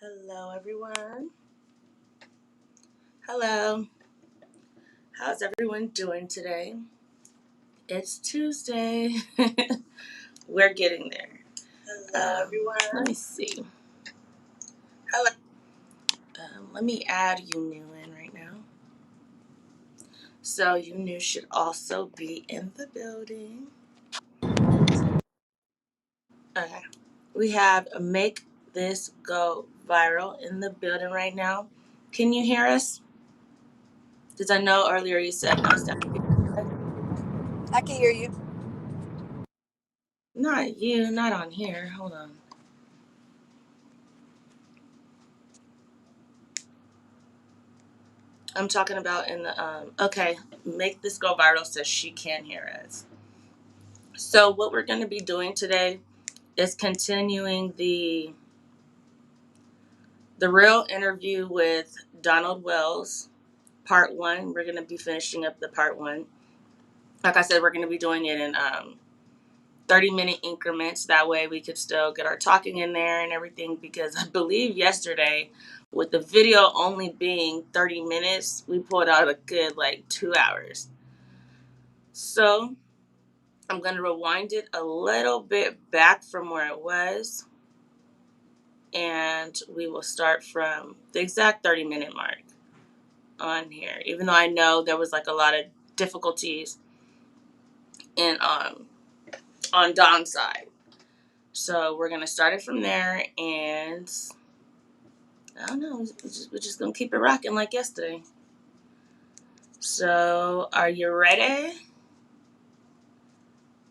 Hello, everyone. Hello. How's everyone doing today? It's Tuesday. We're getting there. Hello, everyone. Let me see. Hello. Let me add you new in right now. So you new should also be in the building. Okay. We have Make This Go Viral in the building right now. Can you hear us? Because I know earlier you said no. I can hear you. Not you, not on here. Hold on. I'm talking about in the okay, Make This Go Viral says she can hear us. So what we're going to be doing today is continuing the real interview with Donald Wells, part 1. We're going to be finishing up the part 1. Like I said, we're going to be doing it in 30-minute increments. That way we could still get our talking in there and everything, because I believe yesterday, with the video only being 30 minutes, we pulled out a good 2 hours. So I'm going to rewind it a little bit back from where it was, and we will start from the exact 30-minute mark on here, even though I know there was a lot of difficulties in on Don's side. So we're going to start it from there, and I don't know, we're just going to keep it rocking like yesterday. So are you ready?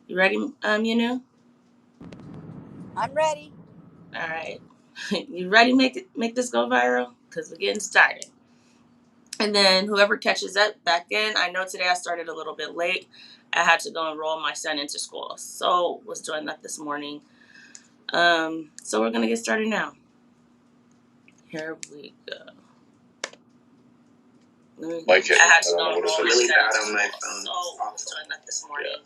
You ready, Yunu? I'm ready. All right. You ready make this go viral? Because we're getting started. And then whoever catches that back in, I know today I started a little bit late. I had to go enroll my son into school. So was doing that this morning. So we're gonna get started now. Here we go. I had to go enroll enroll really bad on my phone. So was doing that this morning. Yeah.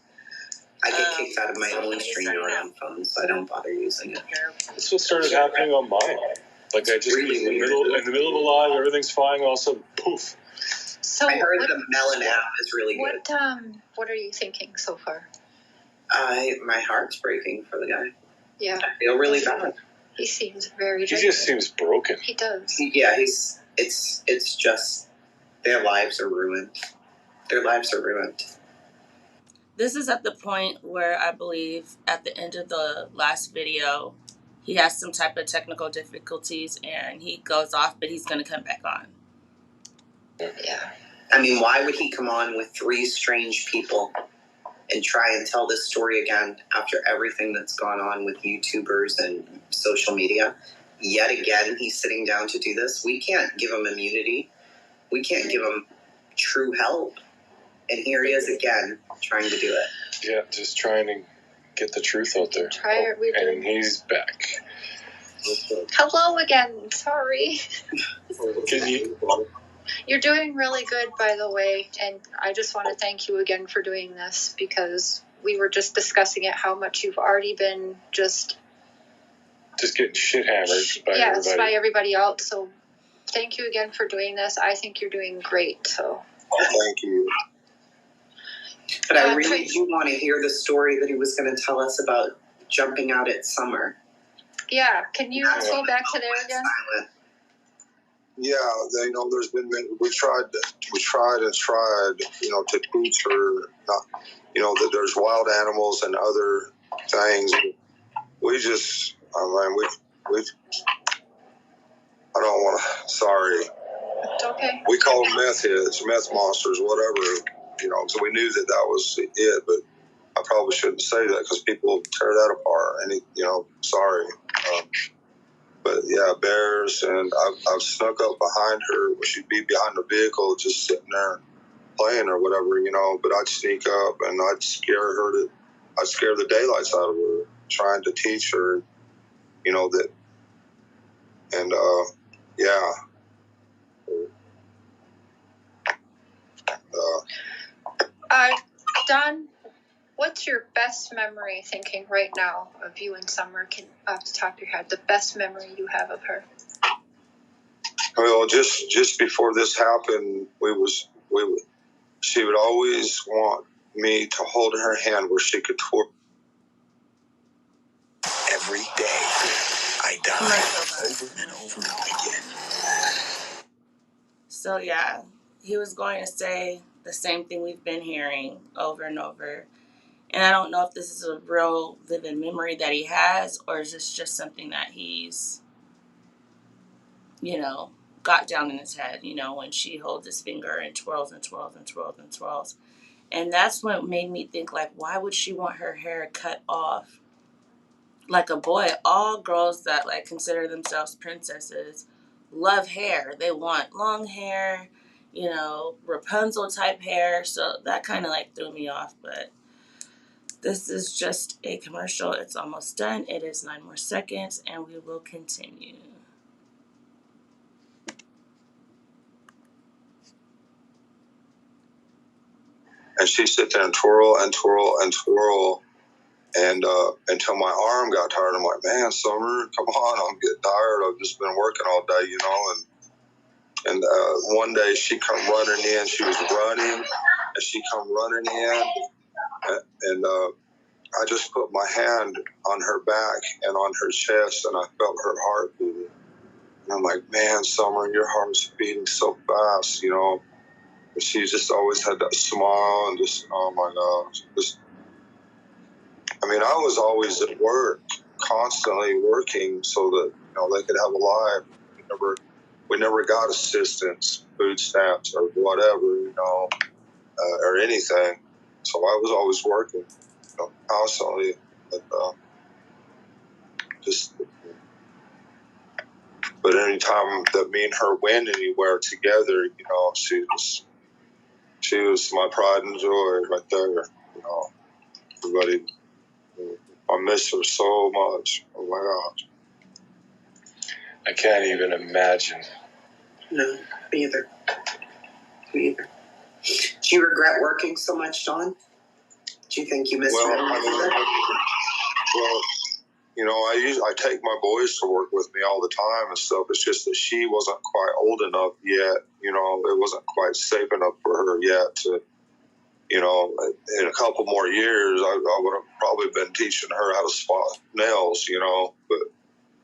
I get kicked out of my own StreamYard on phone, so I don't bother using it. This what started happening on mine. I just really in the middle of the live, everything's fine. All of a sudden, poof. So I heard the Melon app is really good. What are you thinking so far? My heart's breaking for the guy. Yeah. I feel really bad. He seems very. He just seems broken. He does. It's just their lives are ruined. Their lives are ruined. This is at the point where I believe at the end of the last video, he has some type of technical difficulties and he goes off, but he's going to come back on. Yeah. I mean, why would he come on with 3 strange people and try and tell this story again after everything that's gone on with YouTubers and social media? Yet again, he's sitting down to do this. We can't give him immunity. We can't give him true help. And here he is again, trying to do it. Yeah, just trying to get the truth out there. And he's back. Hello again. Sorry. You're doing really good, by the way, and I just want to thank you again for doing this, because we were just discussing it, how much you've already been just getting shit hammered by everybody. Yes, by everybody else. So thank you again for doing this. I think you're doing great. So thank you. But I really do want to hear the story that he was going to tell us about jumping out at Summer. Yeah, can you go back to there again? Yeah, there's been we tried to teach her, that there's wild animals and other things. We just, we've I don't want to. Sorry. It's okay. We call them meth heads, meth monsters, whatever. So we knew that was it, but I probably shouldn't say that because people tear that apart. And sorry. But yeah, bears, and I've snuck up behind her where she'd be behind the vehicle, just sitting there playing or whatever, But I'd sneak up and I'd scare the daylights out of her, trying to teach her, that. And yeah. Don, what's your best memory, thinking right now of you and Summer? Off the top of your head, the best memory you have of her? Well, just before this happened, she would always want me to hold her hand where she could twirl. Every day, I die over and over again. So yeah, he was going to say the same thing we've been hearing over and over. And I don't know if this is a real vivid memory that he has, or is this just something that he's, got down in his head, when she holds his finger and twirls and twirls and twirls and twirls. And that's what made me think, like, why would she want her hair cut off like a boy? All girls that, like, consider themselves princesses love hair. They want long hair, Rapunzel type hair. So that kind of, like, threw me off. But this is just a commercial. It's almost done. It is 9 more seconds, and we will continue. And she'd sit there and twirl and twirl and twirl. And until my arm got tired, I'm like, man, Summer, come on, I'm getting tired. I've just been working all day, And one day she come running in. She was running, and she come running in, and I just put my hand on her back and on her chest, and I felt her heart beating. And I'm like, man, Summer, your heart's beating so fast, And she just always had that smile and just, oh my gosh, I was always at work, constantly working so that they could have a life. We never got assistance, food stamps, or whatever, or anything. So I was always working, constantly. But any time that me and her went anywhere together, she was my pride and joy right there. Everybody. I miss her so much. Oh my gosh. I can't even imagine. No, me either. Me either. Do you regret working so much, Dawn? Do you think you miss her? I take my boys to work with me all the time and stuff. It's just that she wasn't quite old enough yet. It wasn't quite safe enough for her yet to, in a couple more years, I would have probably been teaching her how to spot nails, but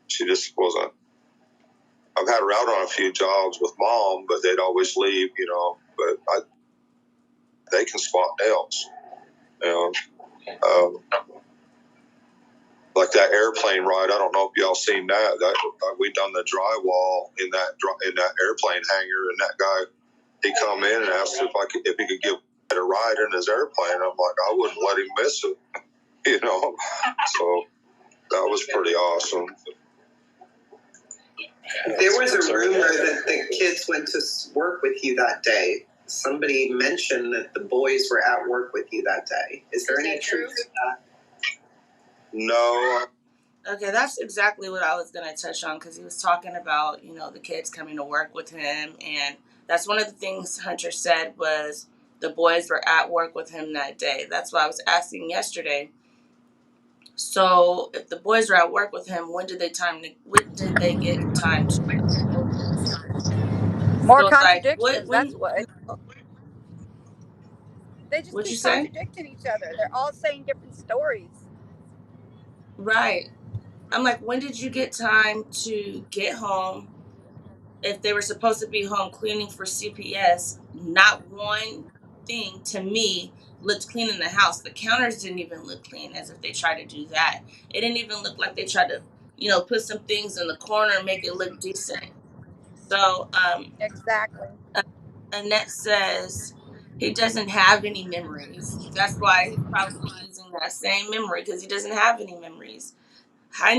she just wasn't. I've had her out on a few jobs with Mom, but they'd always leave, but they can spot nails, like that airplane ride. I don't know if y'all seen that we done the drywall in that airplane hangar, and that guy, he come in and asked if he could give a ride in his airplane. I'm like, I wouldn't let him miss it, So that was pretty awesome. There was a rumor that the kids went to work with you that day. Somebody mentioned that the boys were at work with you that day. Is there any truth to that? No. Okay, that's exactly what I was going to touch on, because he was talking about, the kids coming to work with him. And that's one of the things Hunter said was the boys were at work with him that day. That's why I was asking yesterday. So if the boys were at work with him, when did they get time to? More So it's like, contradictions. That's what. They just what'd you keep say? contradicting each other. They're all saying different stories. Right. I'm like, when did you get time to get home? If they were supposed to be home cleaning for CPS, not one thing to me looked clean in the house. The counters didn't even look clean, as if they tried to do that. It didn't even look like they tried to, put some things in the corner and make it look decent. So, Exactly. Annette says he doesn't have any memories. That's why he's probably using that same memory, because he doesn't have any memories. Hi,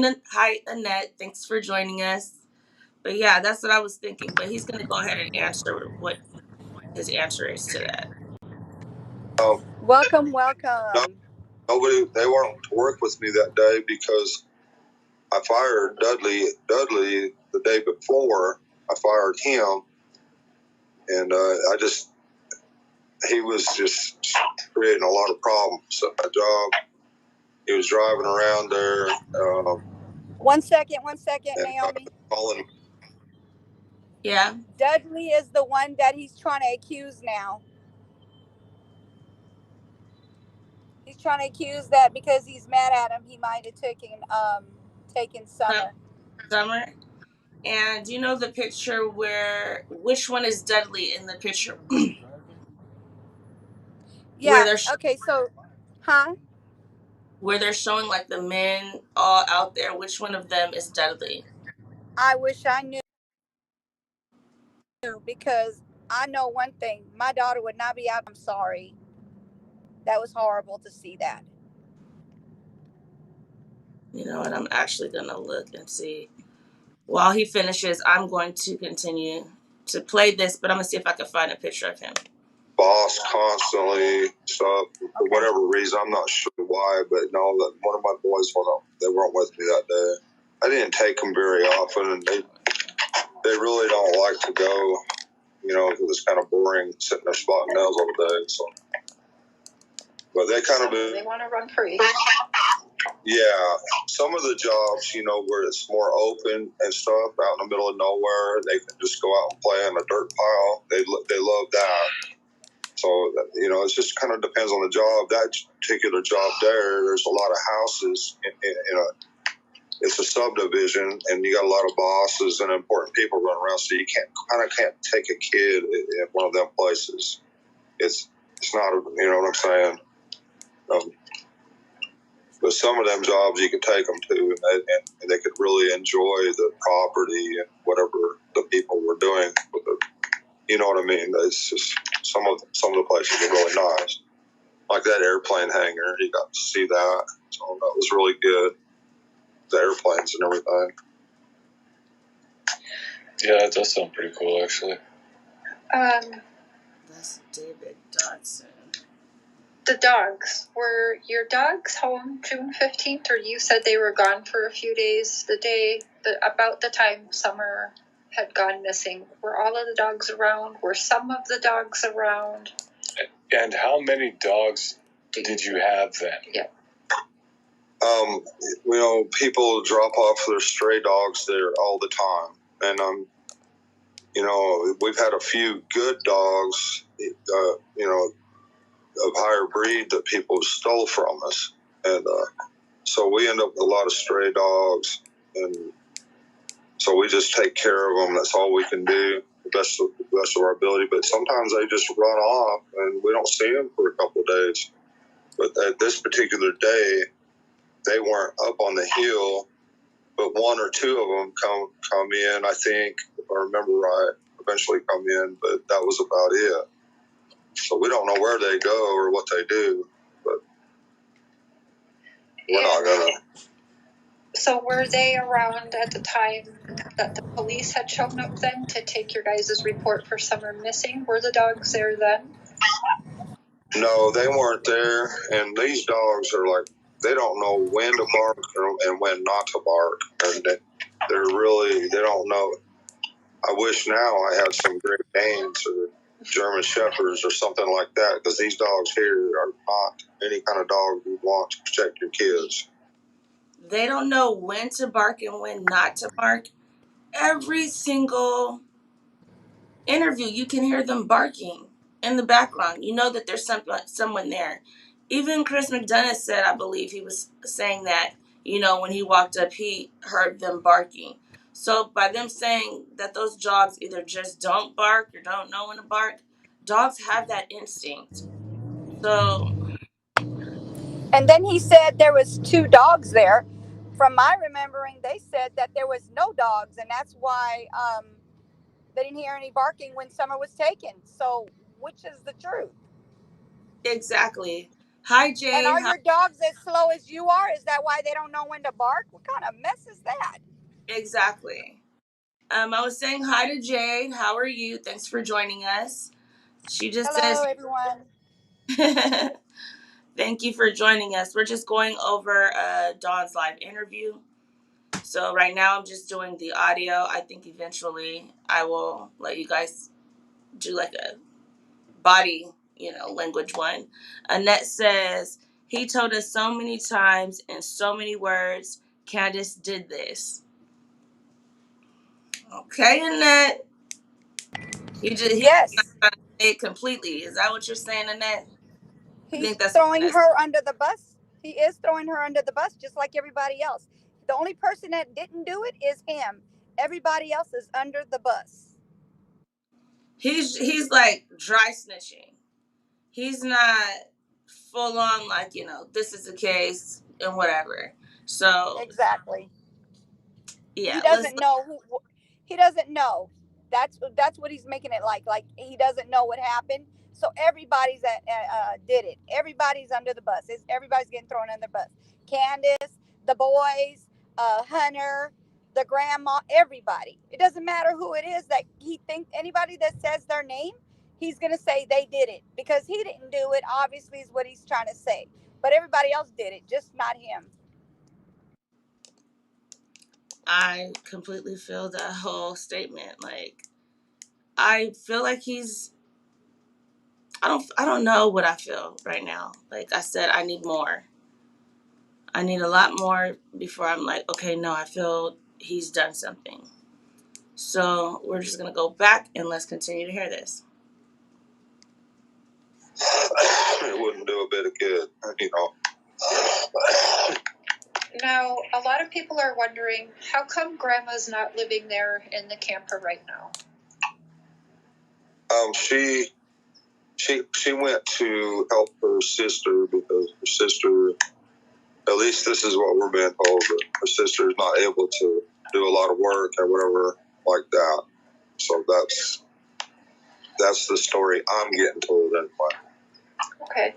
Annette. Thanks for joining us. But yeah, that's what I was thinking. But he's going to go ahead and answer what his answer is to that. Welcome. Nobody, they weren't to work with me that day because I fired Dudley the day before. I fired him, and he was just creating a lot of problems at my job. He was driving around there. One second, Naomi. Yeah. Dudley is the one that he's trying to accuse now. He's trying to accuse that because he's mad at him, he might have taken Summer. Summer. And do you know the picture where which one is Dudley in the picture where Yeah. they're Okay. So, huh? where they're showing like the men all out there? Which one of them is Dudley? I wish I knew because I know one thing: my daughter would not be out. I'm sorry. That was horrible to see that. You know, and I'm actually gonna look and see. While he finishes, I'm going to continue to play this, but I'm gonna see if I can find a picture of him. Boss constantly stuff for Okay. whatever reason. I'm not sure why, but no, that one of my boys they weren't with me that day. I didn't take them very often, and they really don't like to go. You know, because it's kind of boring sitting there spotting nails all day. So, but they kind of They want to run free. yeah. Some of the jobs, you know, where it's more open and stuff out in the middle of nowhere, they can just go out and play on a dirt pile. They love that. So, you know, it just kind of depends on the job. That particular job there's a lot of houses in a, it's a subdivision, and you got a lot of bosses and important people running around, so you can't take a kid at one of them places. It's not, you know what I'm saying? But some of them jobs you could take them to, and they could really enjoy the property and whatever the people were doing with it. You know what I mean? It's just some of the places are really nice. Like that airplane hangar, you got to see that. So that was really good. The airplanes and everything. Yeah, that does sound pretty cool, actually. That's David Dodson. The dogs. Were your dogs home June 15th, or you said they were gone for a few days about the time Summer had gone missing? Were all of the dogs around? Were some of the dogs around? And how many dogs did you have then? Yeah. You know, people drop off their stray dogs there all the time. And, you know, we've had a few good dogs, you know, of higher breed that people stole from us. And so we end up with a lot of stray dogs. And so we just take care of them. That's all we can do, the best of our ability. But sometimes they just run off and we don't see them for a couple of days. But at this particular day, they weren't up on the hill, but one or two of them come in, I think, if I remember right, eventually come in, but that was about it. So we don't know where they go or what they do, but we're not going to. So were they around at the time that the police had shown up then to take your guys' report for Summer missing? Were the dogs there then? No, they weren't there, and these dogs are like, they don't know when to bark and when not to bark. And they don't know. I wish now I had some Great Danes or German Shepherds or something like that, because these dogs here are not any kind of dog you want to protect your kids. They don't know when to bark and when not to bark. Every single interview, you can hear them barking in the background. You know that there's someone there. Even Chris McDonough said, I believe he was saying that, you know, when he walked up, he heard them barking. So by them saying that those dogs either just don't bark or don't know when to bark, dogs have that instinct. So And then he said there was two dogs there. From my remembering, they said that there was no dogs, and that's why they didn't hear any barking when Summer was taken. So, which is the truth? exactly. Hi, And Jade. are Hi. your dogs as slow as you are? Is that why they don't know when to bark? What kind of mess is that? Exactly. I was saying hi to Jade. How are you? Thanks for joining us. She just Hello, says, everyone. thank you for joining us. We're just going over Dawn's live interview. So right now I'm just doing the audio. I think eventually I will let you guys do like a body, language one. Annette says, he told us so many times in so many words, Candace did this. Okay, Annette. He's not Yes, trying to say it completely. Is that what you're saying, Annette? I he's think that's what throwing Annette's. her under the bus. He is throwing her under the bus just like everybody else. The only person that didn't do it is him. Everybody else is under the bus. He's like dry snitching. He's not full on like, this is the case and whatever. So Exactly. yeah, He let's. doesn't know who. He doesn't know. That's what he's making it like. Like he doesn't know what happened. So everybody's did it. Everybody's under the bus. Everybody's getting thrown under the bus. Candace, the boys, Hunter, the grandma, everybody. It doesn't matter who it is that he thinks. Anybody that says their name, he's gonna say they did it because he didn't do it. Obviously, is what he's trying to say. But everybody else did it, just not him. I completely feel that whole statement. Like, I feel like he's. I don't know what I feel right now. Like I said, I need more. I need a lot more before I'm like, okay, no, I feel he's done something. So we're just gonna go back and let's continue to hear this. It wouldn't do a bit of good, you know. Now, a lot of people are wondering, how come Grandma's not living there in the camper right now? She went to help her sister because her sister, at least this is what we're being told, that her sister is not able to do a lot of work or whatever like that. So that's the story I'm getting told anyway. Okay.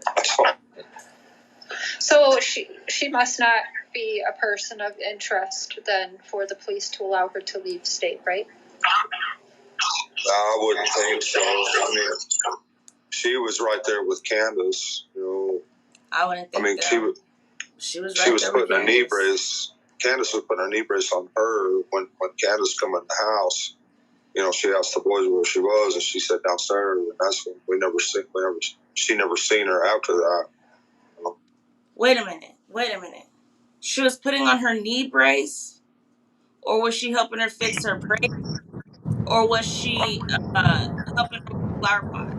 So she must not be a person of interest then for the police to allow her to leave state, right? I wouldn't think so. I mean, she was right there with Candace, you know. I wouldn't think. I mean, that. She was right there with putting a knee brace. Candace was putting a knee brace on her when Candace come in the house. You know, she asked the boys where she was, and she said downstairs. And that's when she never seen her after that. You know? Wait a minute. She was putting on her knee brace, or was she helping her fix her brace, or was she helping her with the flower pot?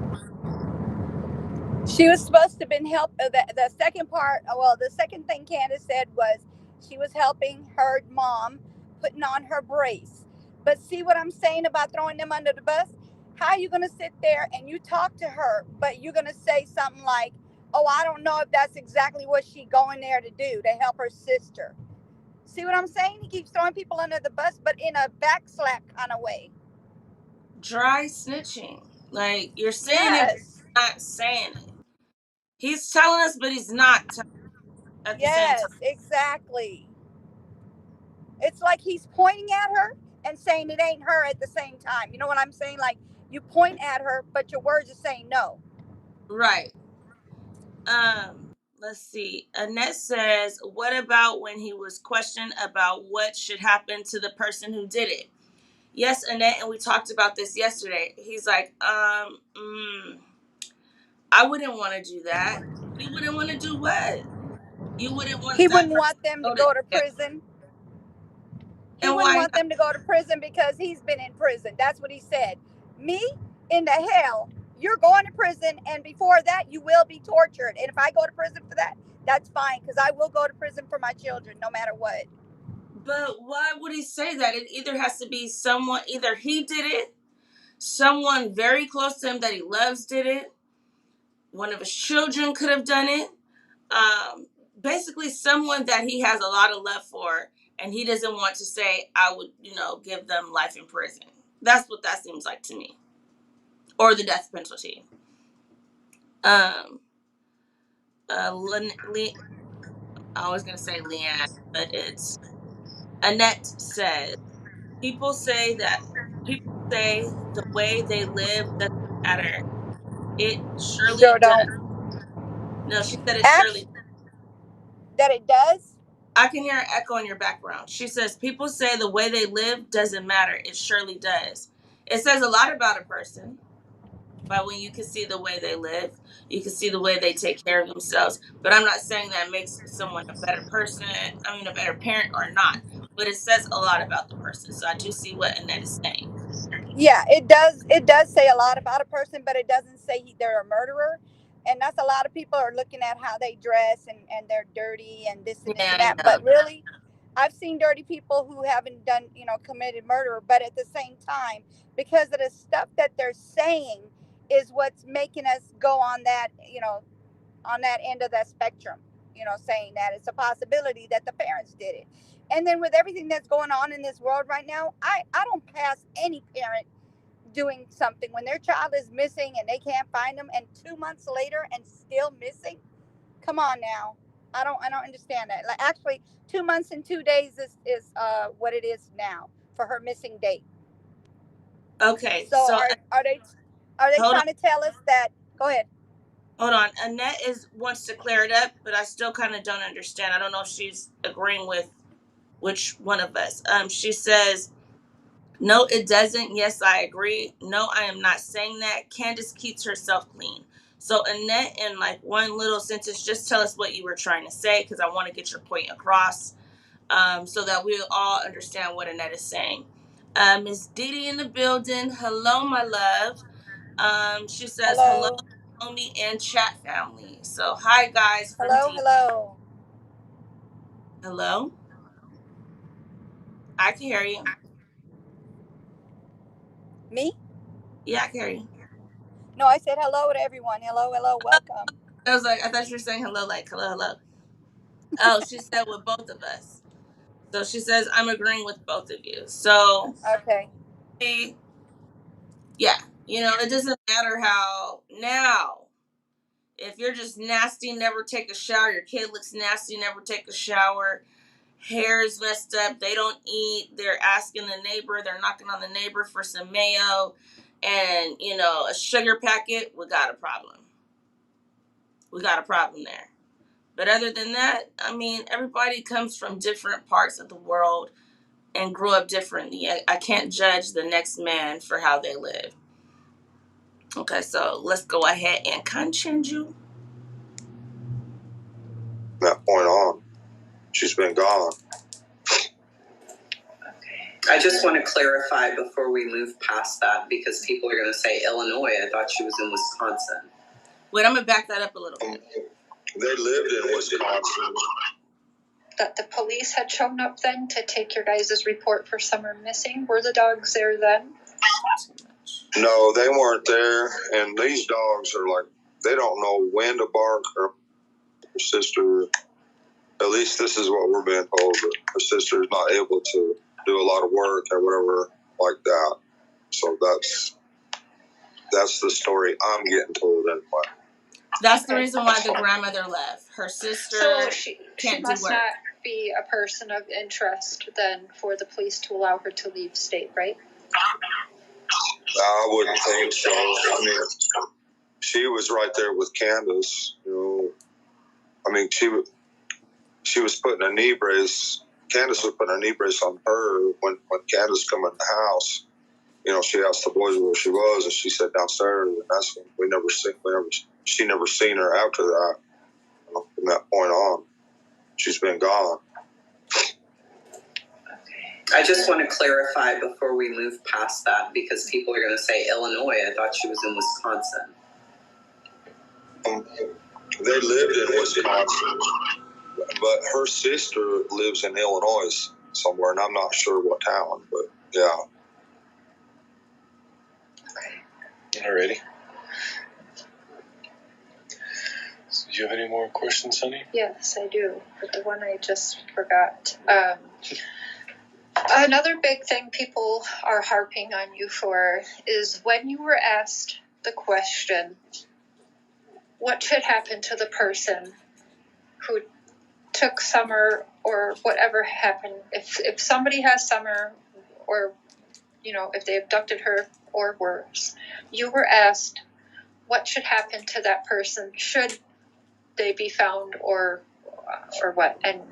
She was supposed to have been help. The second part, well, the second thing Candace said was she was helping her mom putting on her brace. But see what I'm saying about throwing them under the bus? How are you going to sit there and you talk to her, but you're going to say something like, oh, I don't know if that's exactly what she going there to do, to help her sister. See what I'm saying? He keeps throwing people under the bus, but in a backslap kind of way. Dry snitching. Like, you're saying it, but Yes. not saying it. He's telling us, but he's not at the same Yes, time. exactly. It's like he's pointing at her and saying it ain't her at the same time. You know what I'm saying? Like you point at her, but your words are saying no. Right. Let's see. Annette says, what about when he was questioned about what should happen to the person who did it? Yes, Annette, and we talked about this yesterday. He's like, I wouldn't want to do that. You wouldn't want to do what? You wouldn't want He that wouldn't person want them to to go to go to jail. prison. He And wouldn't why want not? them to go to prison because he's been in prison. That's what he said. Me in the hell, you're going to prison, and before that, you will be tortured. And if I go to prison for that, that's fine because I will go to prison for my children no matter what. But why would he say that? It either has to be someone, either he did it, someone very close to him that he loves did it, one of his children could have done it. Basically, someone that he has a lot of love for, and he doesn't want to say, I would, give them life in prison. That's what that seems like to me. Or the death penalty. Um, I was going to say Leanne, but it's Annette says, people say that people say the way they live doesn't matter. It surely Sure does. don't. No, she said it surely. Actually, that it does. I can hear an echo in your background. She says, people say the way they live doesn't matter. It surely does. It says a lot about a person, but when you can see the way they live, you can see the way they take care of themselves. But I'm not saying that makes someone a better person, a better parent or not. But it says a lot about the person. So I do see what Annette is saying. Yeah, it does. It does say a lot about a person, but it doesn't say they're a murderer. And that's a lot of people are looking at how they dress and they're dirty and this and Yeah, that. yeah. But really, I've seen dirty people who haven't done, committed murder. But at the same time, because of the stuff that they're saying is what's making us go on that, on that end of that spectrum, saying that it's a possibility that the parents did it. And then with everything that's going on in this world right now, I don't pass any parent doing something when their child is missing and they can't find them and 2 months later and still missing. Come on now. I don't understand that. Like, actually, 2 months and 2 days is what it is now for her missing date. Okay, So so are they hold on, trying to tell us that? Go ahead. hold on. Annette wants to clear it up, but I still kind of don't understand. I don't know if she's agreeing with which one of us. She says, no, it doesn't. Yes, I agree. No, I am not saying that. Candace keeps herself clean. So Annette, in like one little sentence, just tell us what you were trying to say, because I want to get your point across, so that we all understand what Annette is saying. Miss Didi in the building. Hello, my love. She says hello, Hello. Naomi and chat family. So hi guys from Hello. D. Hello. Hello, I can hear you. Me? Yeah, I can hear you. No, I said hello to everyone. Hello. Hello. Welcome. I was like, I thought you were saying hello, like hello, hello. Oh, she said with both of us. So she says I'm agreeing with both of you. So Okay. yeah, it doesn't matter how now. If you're just nasty, never take a shower. Your kid looks nasty, never take a shower. Hair's messed up. They don't eat. They're asking the neighbor. They're knocking on the neighbor for some mayo, and a sugar packet. We got a problem. We got a problem there. But other than that, I mean, everybody comes from different parts of the world and grew up differently. I can't judge the next man for how they live. Okay, so let's go ahead and continue. From that point on, she's been gone. I just want to clarify before we move past that, because people are going to say Illinois. I thought she was in Wisconsin. Wait, I'm going to back that up a little bit. They lived in Wisconsin. That the police had shown up then to take your guys' report for Summer missing. Were the dogs there then? No, they weren't there. And these dogs are like, they don't know when to bark. Her sister, at least this is what we're being told, that her sister is not able to do a lot of work or whatever like that. So that's the story I'm getting told anyway. That's the reason why the grandmother left. Her sister So she can't do must work. not be a person of interest then for the police to allow her to leave state, right? I wouldn't think so. I mean, she was right there with Candace. I mean, she was putting a knee brace. Candace was putting a knee brace on her when Candace come in the house. She asked the boys where she was, and she said downstairs. And that's when she never seen her after that. From that point on, she's been gone. I just want to clarify before we move past that, because people are going to say Illinois. I thought she was in Wisconsin. They lived in Wisconsin, but her sister lives in Illinois somewhere, and I'm not sure what town, but yeah. Alrighty. So do you have any more questions, honey? Yes, I do. But the one I just forgot. Another big thing people are harping on you for is when you were asked the question, what should happen to the person who took Summer or whatever happened? If somebody has Summer, or if they abducted her or worse, you were asked what should happen to that person should they be found or what, and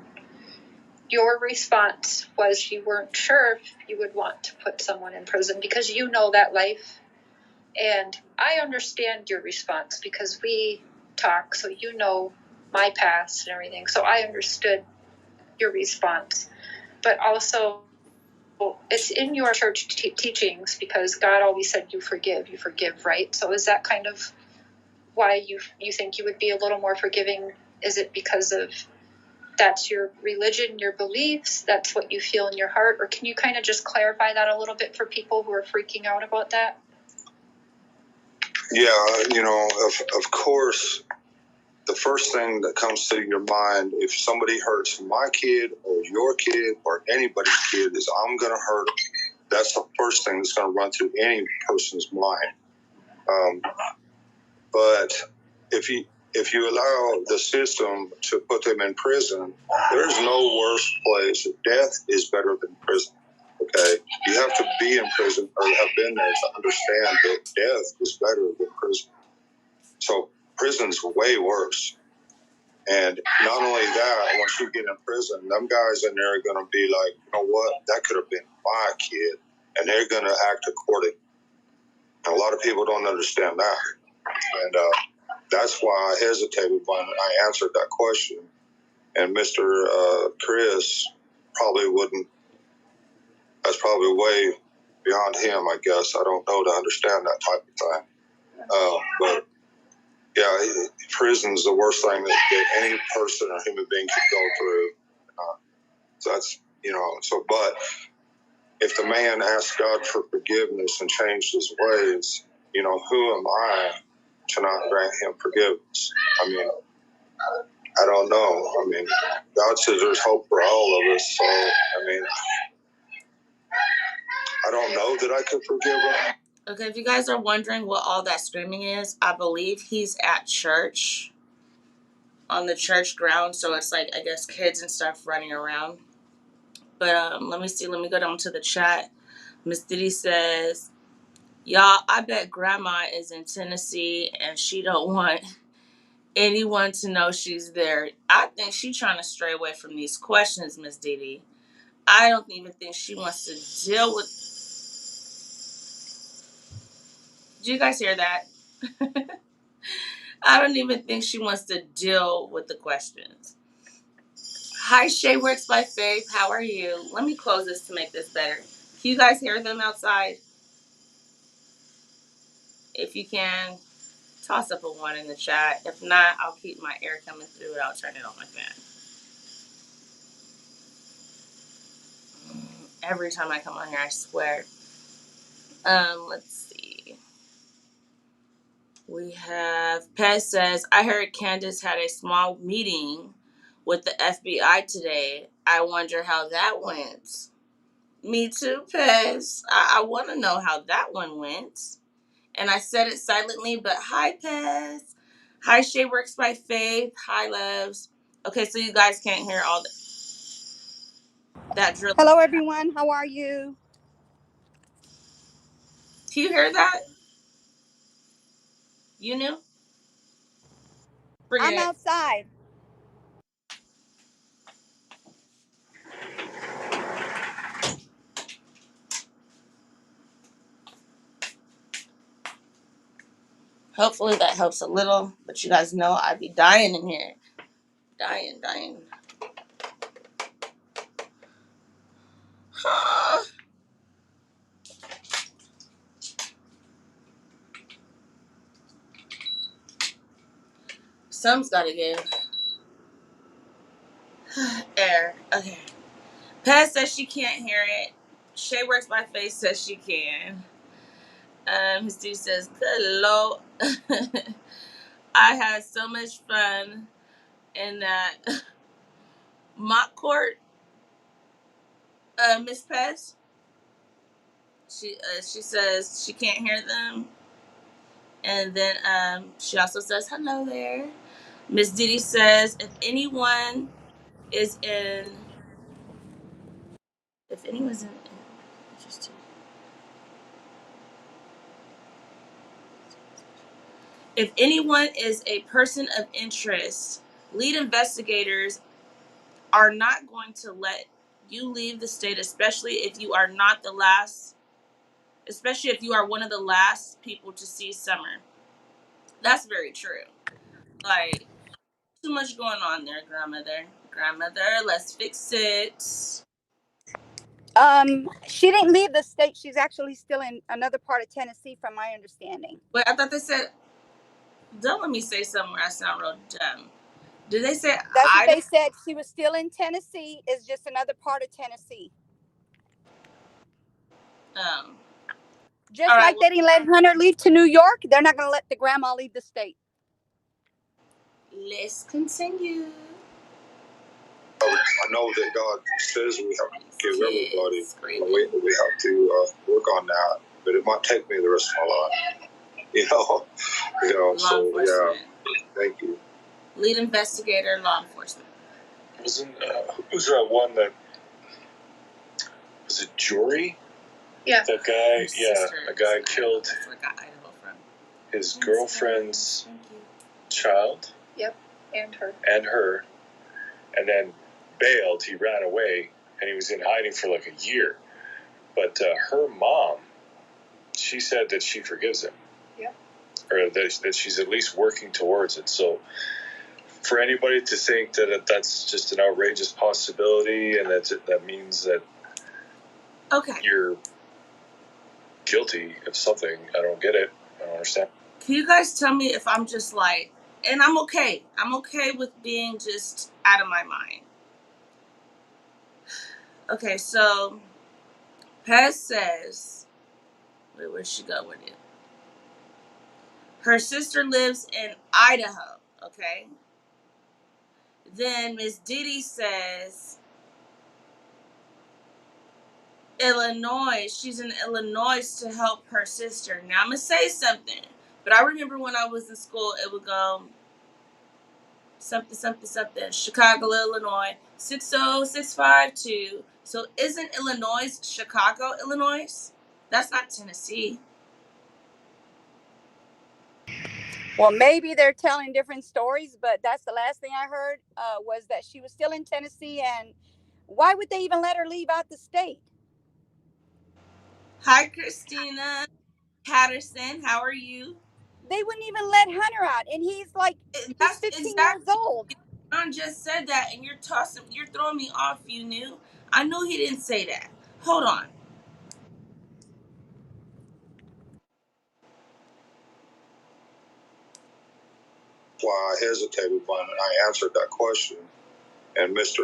your response was you weren't sure if you would want to put someone in prison because you know that life. And I understand your response because we talk, so you know my past and everything. So I understood your response. But also, it's in your church teachings because God always said you forgive, right? So is that kind of why you think you would be a little more forgiving? Is it because of that's your religion, your beliefs, that's what you feel in your heart? Or can you kind of just clarify that a little bit for people who are freaking out about that? Yeah, of course, the first thing that comes to your mind, if somebody hurts my kid or your kid or anybody's kid, is I'm going to hurt them. That's the first thing that's going to run through any person's mind. But if you allow the system to put them in prison, there's no worse place. Death is better than prison. Okay, you have to be in prison or have been there to understand that death is better than prison. So prison's way worse. And not only that, once you get in prison, them guys in there are going to be like, you know what, that could have been my kid, and they're going to act accordingly. And a lot of people don't understand that, and that's why I hesitated when I answered that question. And Mr. Chris probably wouldn't. That's probably way beyond him, I guess. I don't know to understand that type of thing. But yeah, prison's the worst thing that any person or human being could go through. So that's, but if the man asked God for forgiveness and changed his ways, who am I to not grant him forgiveness? I mean, I don't know. I mean, God says there's hope for all of us. So, I mean, I don't know that I could forgive him. Okay, if you guys are wondering what all that screaming is, I believe he's at church on the church ground. So it's like, I guess, kids and stuff running around. But let me see. Let me go down to the chat. Miss Diddy says, y'all, I bet grandma is in Tennessee and she don't want anyone to know she's there. I think she's trying to stray away from these questions, Miss Diddy. I don't even think she wants to deal with. Did you guys hear that? I don't even think she wants to deal with the questions. Hi, Shay Works by Faith. How are you? Let me close this to make this better. Can you guys hear them outside? If you can, toss up a 1 in the chat. If not, I'll keep my air coming through and I'll turn it on my fan. Every time I come on here, I swear. Let's see. We have Pez says, I heard Candace had a small meeting with the FBI today. I wonder how that went. Me too, Pez. I want to know how that one went. And I said it silently, but hi, Pez. Hi, Shay Works by Faith. Hi, loves. Okay, so you guys can't hear all that drill. Hello, everyone. How are you? Do you hear that? You knew? Bring I'm it. outside. Hopefully that helps a little. But you guys know I'd be dying in here. Dying. Some's gotta give air. Okay. Pat says she can't hear it. Shay Works by Face says she can. His dude says, good lord. I had so much fun in that mock court, Miss Pez. She says she can't hear them. And then she also says, hello there. Miss Diddy says, if anyone's in, interesting. If anyone is a person of interest, lead investigators are not going to let you leave the state, especially if you are not the last, especially if you are one of the last people to see Summer. That's very true. Like, too much going on there, grandmother. Grandmother, let's fix it. She didn't leave the state. She's actually still in another part of Tennessee, from my understanding. Wait, I thought they said. Don't let me say something where I sound real dumb. Did they say That's what Idaho? they said. She was still in Tennessee. It's just another part of Tennessee. Just All right. like they didn't let Hunter leave to New York, they're not going to let the grandma leave the state. Let's continue. I know that God says we have to give everybody. We have to work on that, but it might take me the rest of my life. Law So enforcement. yeah. Thank you. Lead investigator, law enforcement. Wasn't who's that one that was it Jory? Yeah. That guy, a guy killed That's where I got Idaho from. His girlfriend's child. Yep, and her. And then bailed. He ran away, and he was in hiding for like a year. But her mom, she said that she forgives him. Yep. Or that she's at least working towards it. So for anybody to think that that's just an outrageous possibility, and that means that you're guilty of something, I don't get it. I don't understand. Can you guys tell me if I'm just like, and I'm okay. I'm okay with being just out of my mind. Okay, so Pez says, wait, where'd she go with it? Her sister lives in Idaho, okay? Then Miss Didi says Illinois. She's in Illinois to help her sister. Now I'm gonna say something, but I remember when I was in school, it would go something, something, something. Chicago, Illinois, 60652. So isn't Illinois Chicago, Illinois? That's not Tennessee. Well, maybe they're telling different stories, but that's the last thing I heard was that she was still in Tennessee. And why would they even let her leave out the state? Hi, Christina Patterson. How are you? They wouldn't even let Hunter out, and he's 15 years old. John just said that, and you're throwing me off. You knew. I knew he didn't say that. Hold on. Why I hesitated when I answered that question. And Mr.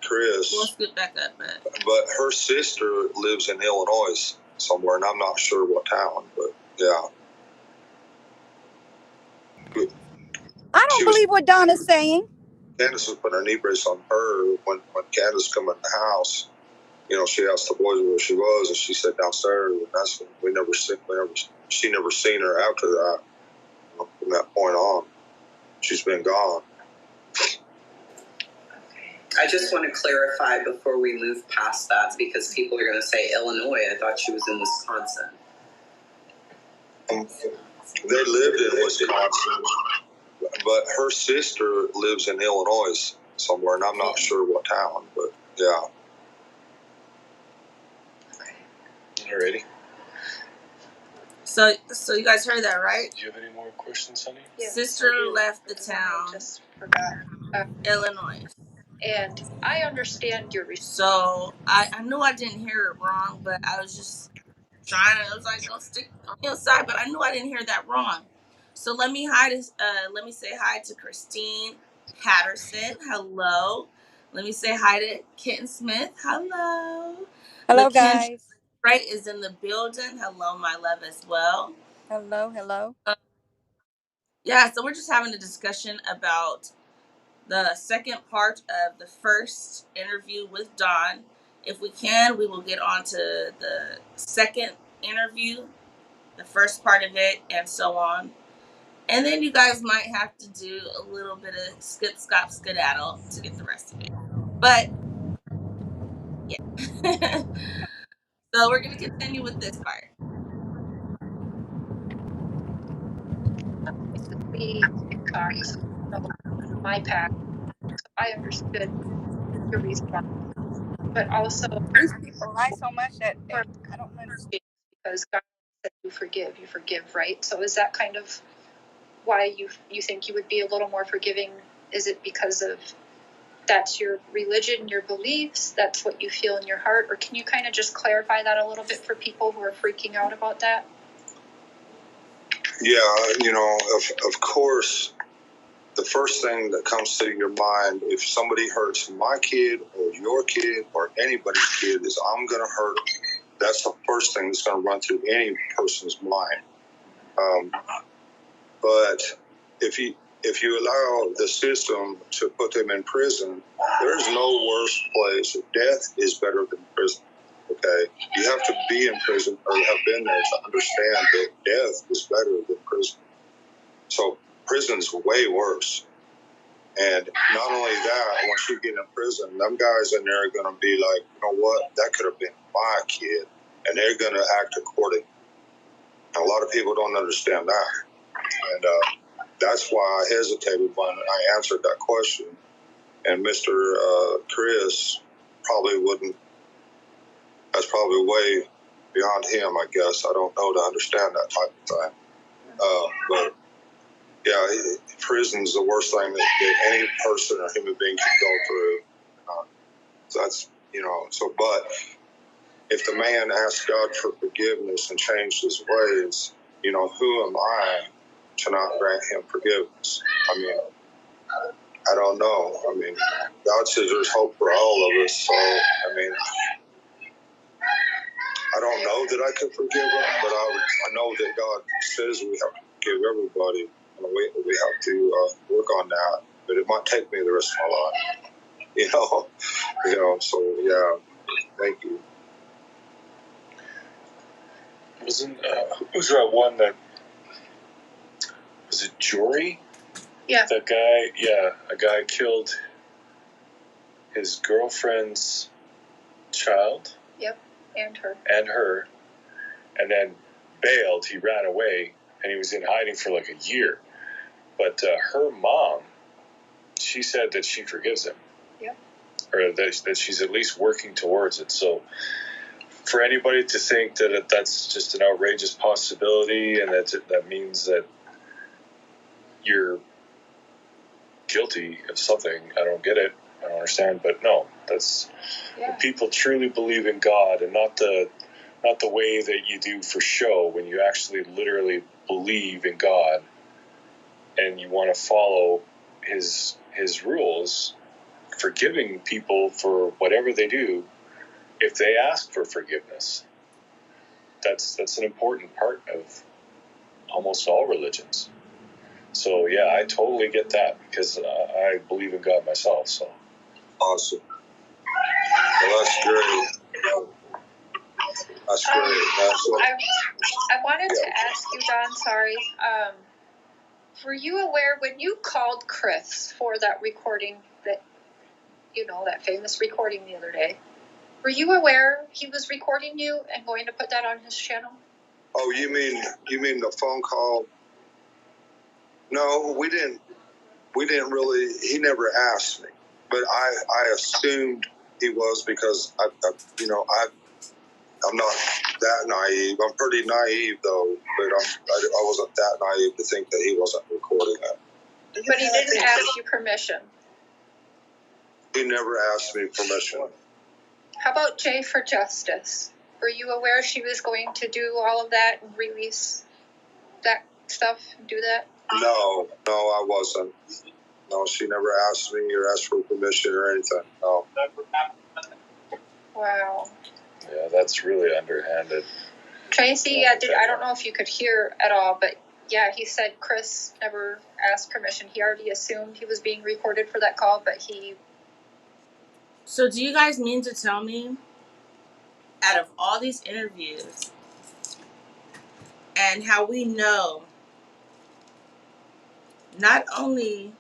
Chris. We'll skip back up, but her sister lives in Illinois somewhere, and I'm not sure what town, but yeah. I don't believe what Donna's saying. Candace was putting her knee brace on her when Candace come in the house. She asked the boys where she was, and she said downstairs. And that's when she never seen her after that. From that point on, she's been gone. I just want to clarify before we move past that, because people are going to say Illinois. I thought she was in Wisconsin. They lived in Wisconsin, but her sister lives in Illinois somewhere, and I'm not sure what town, but yeah. Alrighty. So you guys heard that, right? Do you have any more questions, honey? Yes, sister left the town. I just forgot. Illinois. And I understand your So I knew I didn't hear it wrong, but I was just trying to. I was like, don't stick on your side, but I knew I didn't hear that wrong. So let me say hi to Christine Patterson. Hello. Let me say hi to Kitten Smith. Hello. Hello, LaKendra guys. Wright is in the building. Hello, my love, as well. Hello. Yeah, so we're just having a discussion about the second part of the first interview with Dawn. If we can, we will get on to the second interview, the first part of it, and so on. And then you guys might have to do a little bit of skip, scop, skedaddle to get the rest of it. But, yeah. So we're going to continue with this part. We talked my past. I understood your response, but also These people lie so much that I don't understand. Because God said you forgive, right? So is that kind of why you think you would be a little more forgiving? Is it because of that's your religion, your beliefs, that's what you feel in your heart? Or can you kind of just clarify that a little bit for people who are freaking out about that? Yeah, of course, the first thing that comes to your mind, if somebody hurts my kid or your kid or anybody's kid, is I'm going to hurt them. That's the first thing that's going to run through any person's mind. But if you allow the system to put them in prison, there's no worse place. Death is better than prison. Okay, you have to be in prison or have been there to understand that death is better than prison. So prison's way worse. And not only that, once you get in prison, them guys in there are going to be like, you know what, that could have been my kid. And they're going to act accordingly. A lot of people don't understand that. And that's why I hesitated when I answered that question. And Mr. Chris probably wouldn't, that's probably way beyond him, I guess. I don't know to understand that type of thing. But yeah, prison's the worst thing that any person or human being can go through. So that's, but if the man asked God for forgiveness and changed his ways, who am I to not grant him forgiveness? I mean, I don't know. I mean, God says there's hope for all of us. So, I mean, I don't know that I can forgive him, but I know that God says we have to forgive everybody. And we have to work on that. But it might take me the rest of my life. So yeah, thank you. Was there one that was it Jory? Yeah. That guy, a guy killed his girlfriend's child. Yep, and her. And then bailed. He ran away, and he was in hiding for like a year. But her mom, she said that she forgives him. Yep. Or that she's at least working towards it. So for anybody to think that that's just an outrageous possibility and that means that you're guilty of something, I don't get it. I don't understand. But no, that's when people truly believe in God and not the way that you do for show, when you actually literally believe in God and you want to follow his rules, forgiving people for whatever they do if they ask for forgiveness. That's an important part of almost all religions. So yeah, I totally get that because I believe in God myself. So awesome. Well, that's great. That's great. I wanted to ask you, Don, sorry. Were you aware when you called Chris for that recording, that famous recording the other day, were you aware he was recording you and going to put that on his channel? Oh, you mean the phone call? No, we didn't really, he never asked me, but I assumed he was because I'm not that naive. I'm pretty naive though, but I wasn't that naive to think that he wasn't recording it. But he didn't ask you permission. He never asked me permission. How about Jay for Justice? Were you aware she was going to do all of that and release that stuff and do that? No, I wasn't. No, she never asked me or asked for permission or anything. No. Wow. Yeah, that's really underhanded. Tracy, I don't know if you could hear at all, but yeah, he said Chris never asked permission. He already assumed he was being recorded for that call, but he... So do you guys mean to tell me, out of all these interviews and how we know not only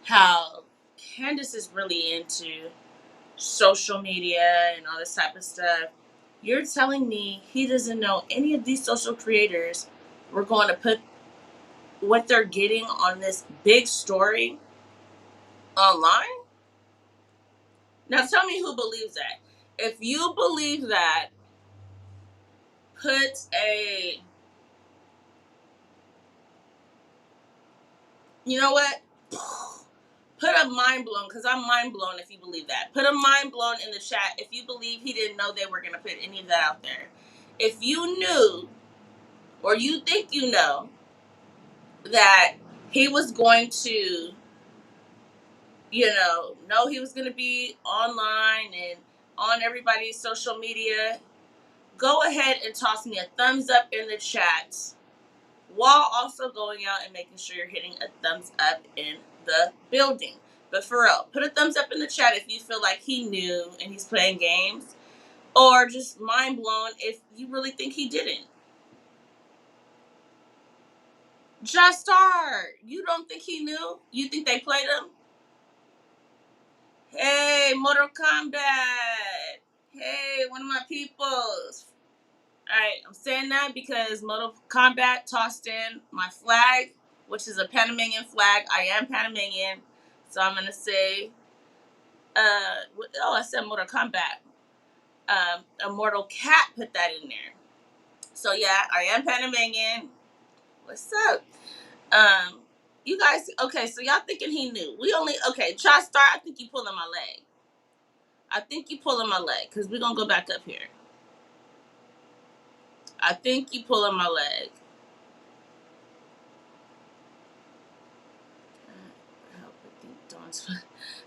how Candace is really into social media and all this type of stuff, you're telling me he doesn't know any of these social creators were going to put what they're getting on this big story online? Now tell me who believes that. If you believe that, put a You know what? Put a mind blown, because I'm mind blown if you believe that. Put a mind blown in the chat if you believe he didn't know they were going to put any of that out there. If you knew, or you think you that he was going to, know he was going to be online and on everybody's social media, go ahead and toss me a thumbs up in the chat, while also going out and making sure you're hitting a thumbs up in the building. But for real, put a thumbs up in the chat if you feel like he knew and he's playing games, or just mind blown if you really think he didn't. Just start. You don't think he knew? You think they played him? Hey, Mortal Kombat. Hey, one of my peoples. Alright, I'm saying that because Mortal Kombat tossed in my flag, which is a Panamanian flag. I am Panamanian. So I'm going to say, I said Mortal Kombat. A Mortal Cat put that in there. So yeah, I am Panamanian. What's up? You guys, okay, so y'all thinking he knew. Josh Star, I think you pulling my leg. Because we're going to go back up here. I think you pulling my leg.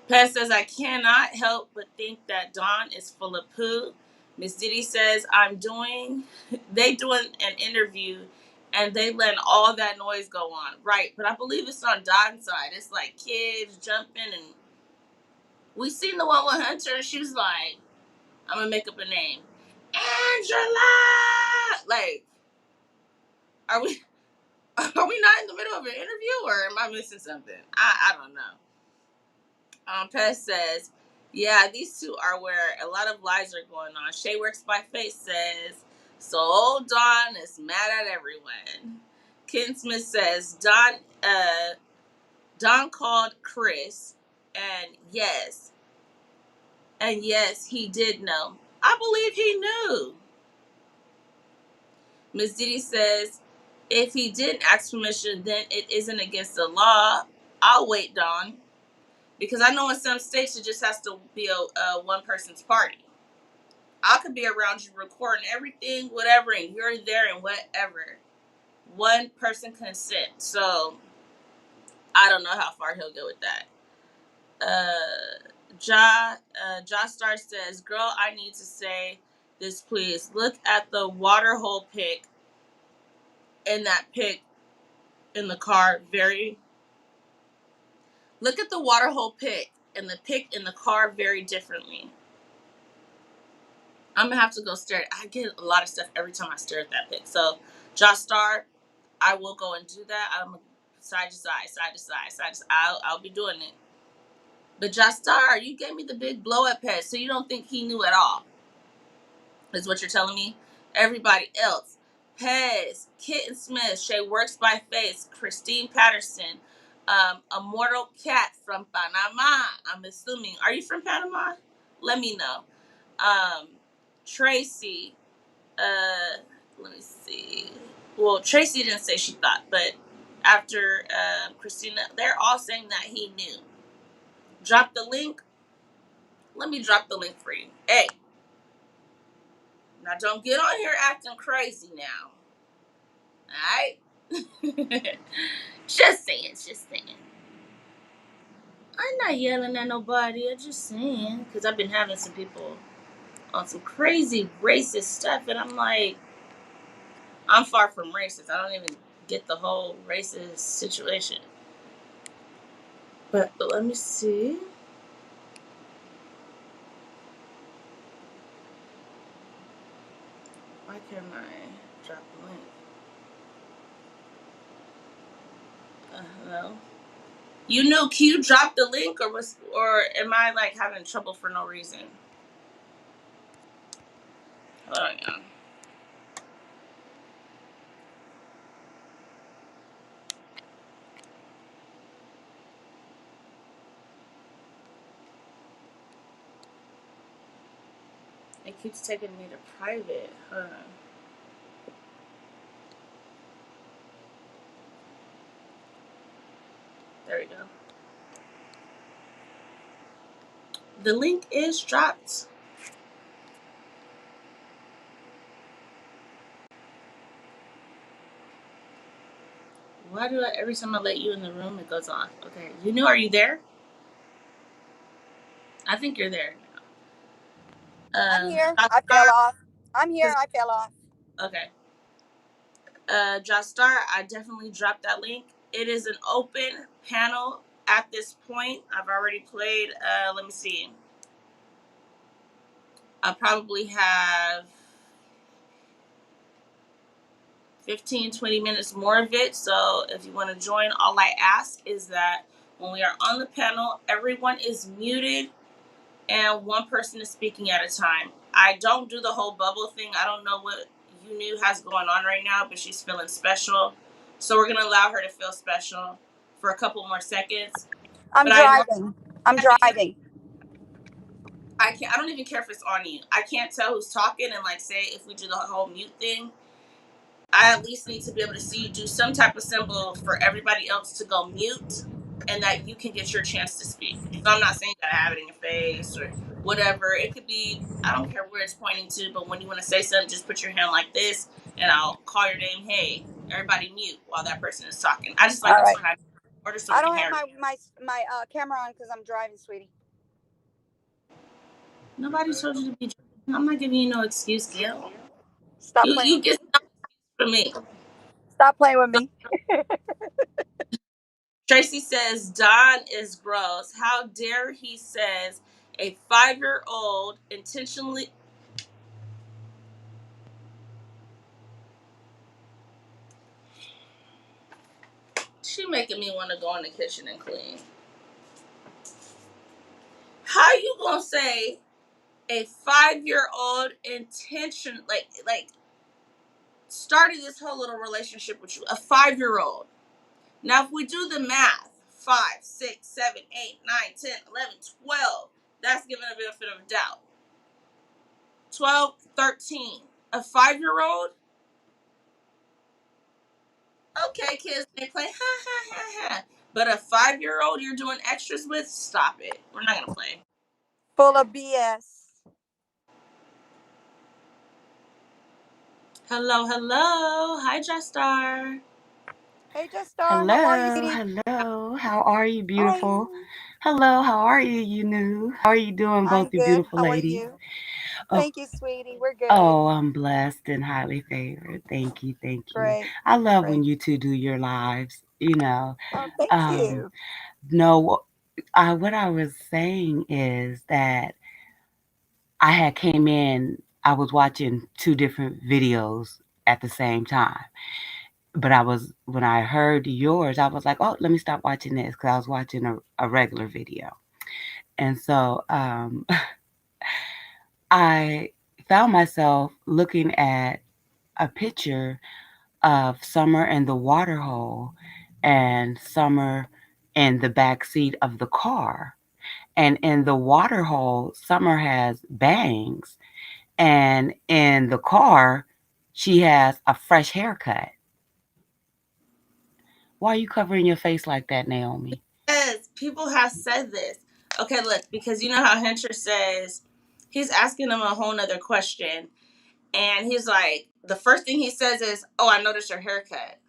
Pat says, I cannot help but think that Dawn is full of poo. Miss Diddy says, they doing an interview and they letting all that noise go on. Right, but I believe it's on Dawn's side. It's like kids jumping, and we seen the one with Hunter, and she was like, I'm gonna make up a name. Angela! Like, are we not in the middle of an interview, or am I missing something? I don't know. Pest says, yeah, these two are where a lot of lies are going on. Shay Works by Face says, so old Dawn is mad at everyone. Ken Smith says, Don called Chris, and yes, he did know. I believe he knew. Miss Diddy says, if he didn't ask permission, then it isn't against the law. I'll wait, Don. Because I know in some states it just has to be a one person's party. I could be around you recording everything, whatever, and you're there and whatever. One person consent. So I don't know how far he'll go with that. Josh Star says, girl, I need to say this, please. Look at the waterhole pic in that pic in the car. Look at the waterhole pic and the pic in the car very differently. I'm gonna have to go stare. I get a lot of stuff every time I stare at that pic. So, Josh Star, I will go and do that. I'm side to side. I'll be doing it. But Josh Star, you gave me the big blow up head, so you don't think he knew at all? Is what you're telling me? Everybody else, Pez, Kitten Smith, Shay Works by Face, Christine Patterson, Immortal Cat from Panama. I'm assuming. Are you from Panama? Let me know. Tracy. Let me see. Well, Tracy didn't say she thought, but after Christina, they're all saying that he knew. Drop the link. Let me drop the link for you. Hey, now don't get on here acting crazy now. Alright? Just saying. I'm not yelling at nobody. I'm just saying. Because I've been having some people on some crazy racist stuff, and I'm like, I'm far from racist. I don't even get the whole racist situation. But let me see. Why can't I drop the link? Hello? You knew Q dropped the link, or am I like having trouble for no reason? Hold on, y'all. It keeps taking me to private. Hold on. The link is dropped. Why do I, every time I let you in the room, it goes off? Okay. Are you there? I think you're there. I'm here. I Jostar, fell off. I'm here. I fell off. okay. Jostar, I definitely dropped that link. It is an open panel at this point. I've already played, let me see. I probably have 15, 20 minutes more of it. So if you want to join, all I ask is that when we are on the panel, everyone is muted and one person is speaking at a time. I don't do the whole bubble thing. I don't know what you knew has going on right now, but she's feeling special. So we're going to allow her to feel special for a couple more seconds. I'm But I know driving. I'm driving. I can't, I don't even care if it's on you. I can't tell who's talking, and like say if we do the whole mute thing, I at least need to be able to see you do some type of symbol for everybody else to go mute and that you can get your chance to speak. So I'm not saying you gotta have it in your face or whatever. It could be, I don't care where it's pointing to, but when you want to say something, just put your hand like this and I'll call your name. Hey, everybody mute while that person is talking. I just like All it to right. kind of order so we I can don't hear have it. my camera on because I'm driving, sweetie. Nobody told you to be driving. I'm not giving you no excuse, Gail. Stop playing You with me. get some from me. Stop playing with me. Tracy says Don is gross. How dare he says a 5-year-old intentionally. She making me want to go in the kitchen and clean. How you gonna say a 5-year-old intention like started this whole little relationship with you? A 5-year-old. Now if we do the math, 5, 6, 7, 8, 9, 10, 11, 12. That's giving a benefit of doubt. 12, 13. A 5-year-old. Okay, kids, they play ha ha ha ha. But a 5-year-old you're doing extras with, stop it. We're not gonna play. Full of BS. Hello, hello. Hi, Justar. Hey, Just Star. How are you, Hello, sweetie? hello. How are you, Hi. beautiful? Hello, how are you, you new? How are you doing, I'm both you good. beautiful How are ladies? you? Oh, Thank you, sweetie. We're good. oh, I'm blessed and highly favored. Thank you, thank you. Great. I love when Great. you two do your lives. Oh, thank Um, you. no, what I was saying is that I had came in. I was watching two different videos at the same time. But I was when I heard yours, I was like, oh, let me stop watching this because I was watching a regular video, and so I found myself looking at a picture of Summer in the water hole and Summer in the back seat of the car. And in the water hole, Summer has bangs, and in the car, she has a fresh haircut. Why are you covering your face like that, Naomi? Yes, people have said this. Okay, look, because you know how Hincher says he's asking them a whole nother question, and he's like, the first thing he says is, "Oh, I noticed your haircut."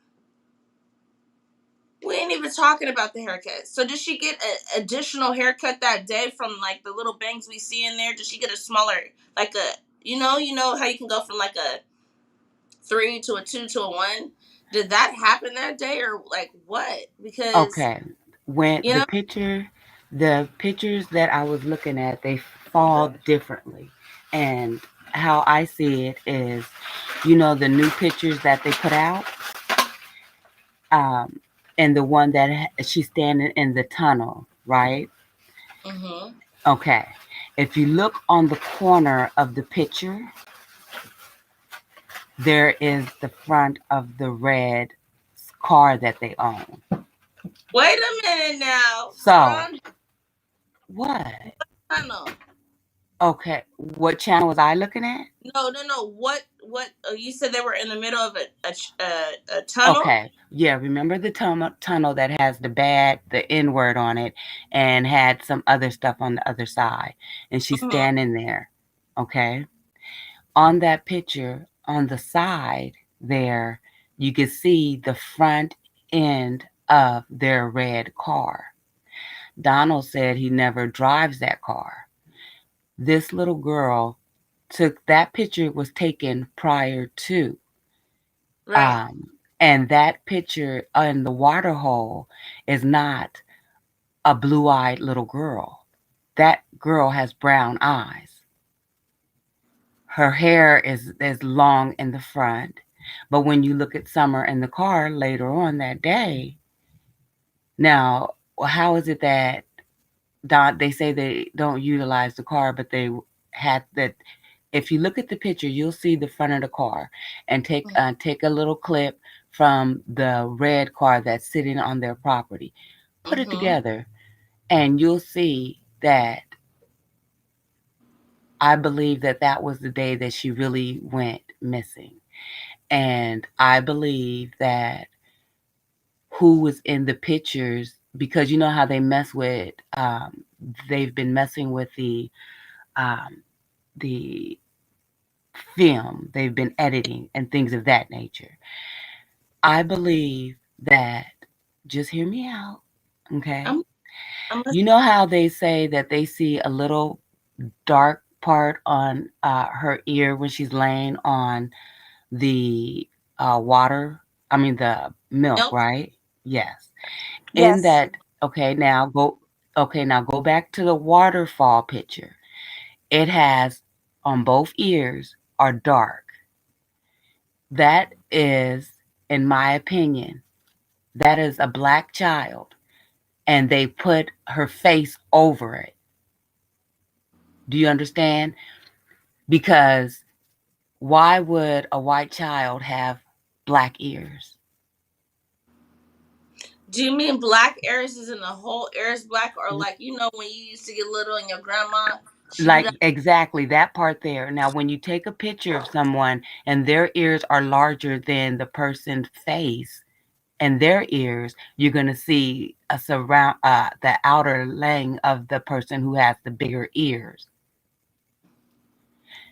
We ain't even talking about the haircut. So did she get an additional haircut that day from like the little bangs we see in there? Did she get a smaller, like a, you know how you can go from like a 3 to a 2 to a 1? Did that happen that day or like what? Because Okay. When you know, the pictures that I was looking at, they fall differently. And how I see it is, the new pictures that they put out, um, and the one that she's standing in the tunnel, right? mm-hmm. Okay. If you look on the corner of the picture, there is the front of the red car that they own. Wait a minute now. Hold So, on, what? tunnel. Okay, what channel was I looking at? No. What? You said they were in the middle of a tunnel. Okay, yeah, remember the tunnel that has the N word on it and had some other stuff on the other side, and she's Mm-hmm. standing there. Okay, on that picture on the side there, you can see the front end of their red car. Donald said he never drives that car. This little girl took that picture was taken prior to Right. and that picture in the water hole is not a blue-eyed little girl. That girl has brown eyes. Her hair is long in the front, but when you look at Summer in the car later on that day, now how is it that they say they don't utilize the car, but they had that. If you look at the picture, you'll see the front of the car, and take a little clip from the red car that's sitting on their property. Put it Mm-hmm. together, and you'll see that I believe that that was the day that she really went missing. And I believe that who was in the pictures, because you know how they mess with, they've been messing with um, the film, they've been editing and things of that nature. I believe that, just hear me out, okay? I'm. I'm. You know how they say that they see a little dark part on her ear when she's laying on the water, I mean, the milk, Milk. right? Yes. In Yes. that, okay, now go back to the waterfall picture. It has on both ears are dark. That is, in my opinion, that is a black child, and they put her face over it. Do you understand? Because why would a white child have black ears? Do you mean black ears is in the whole ears black, or like when you used to get little and your grandma she do Like that? exactly that part there. Now, when you take a picture of someone and their ears are larger than the person's face and their ears, you're going to see a surround the outer laying of the person who has the bigger ears.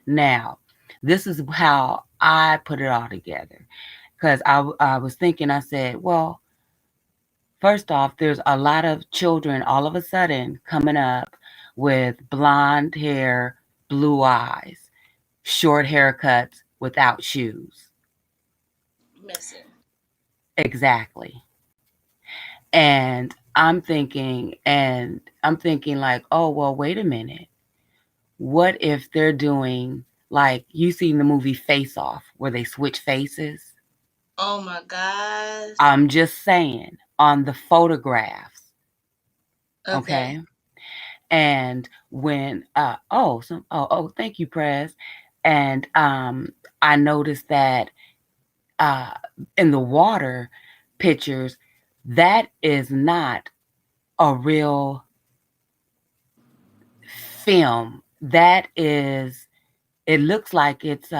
Now, this is how I put it all together because I was thinking, I said, well, first off, there's a lot of children all of a sudden coming up with blonde hair, blue eyes, short haircuts without shoes. Missing. Exactly. And I'm thinking like, oh, well, wait a minute. What if they're doing like you seen the movie Face Off where they switch faces? Oh my gosh. I'm just saying on the photographs, Okay. okay? And when thank you, Prez. And I noticed that uh in the water pictures, that is not a real film. That is, it looks like it's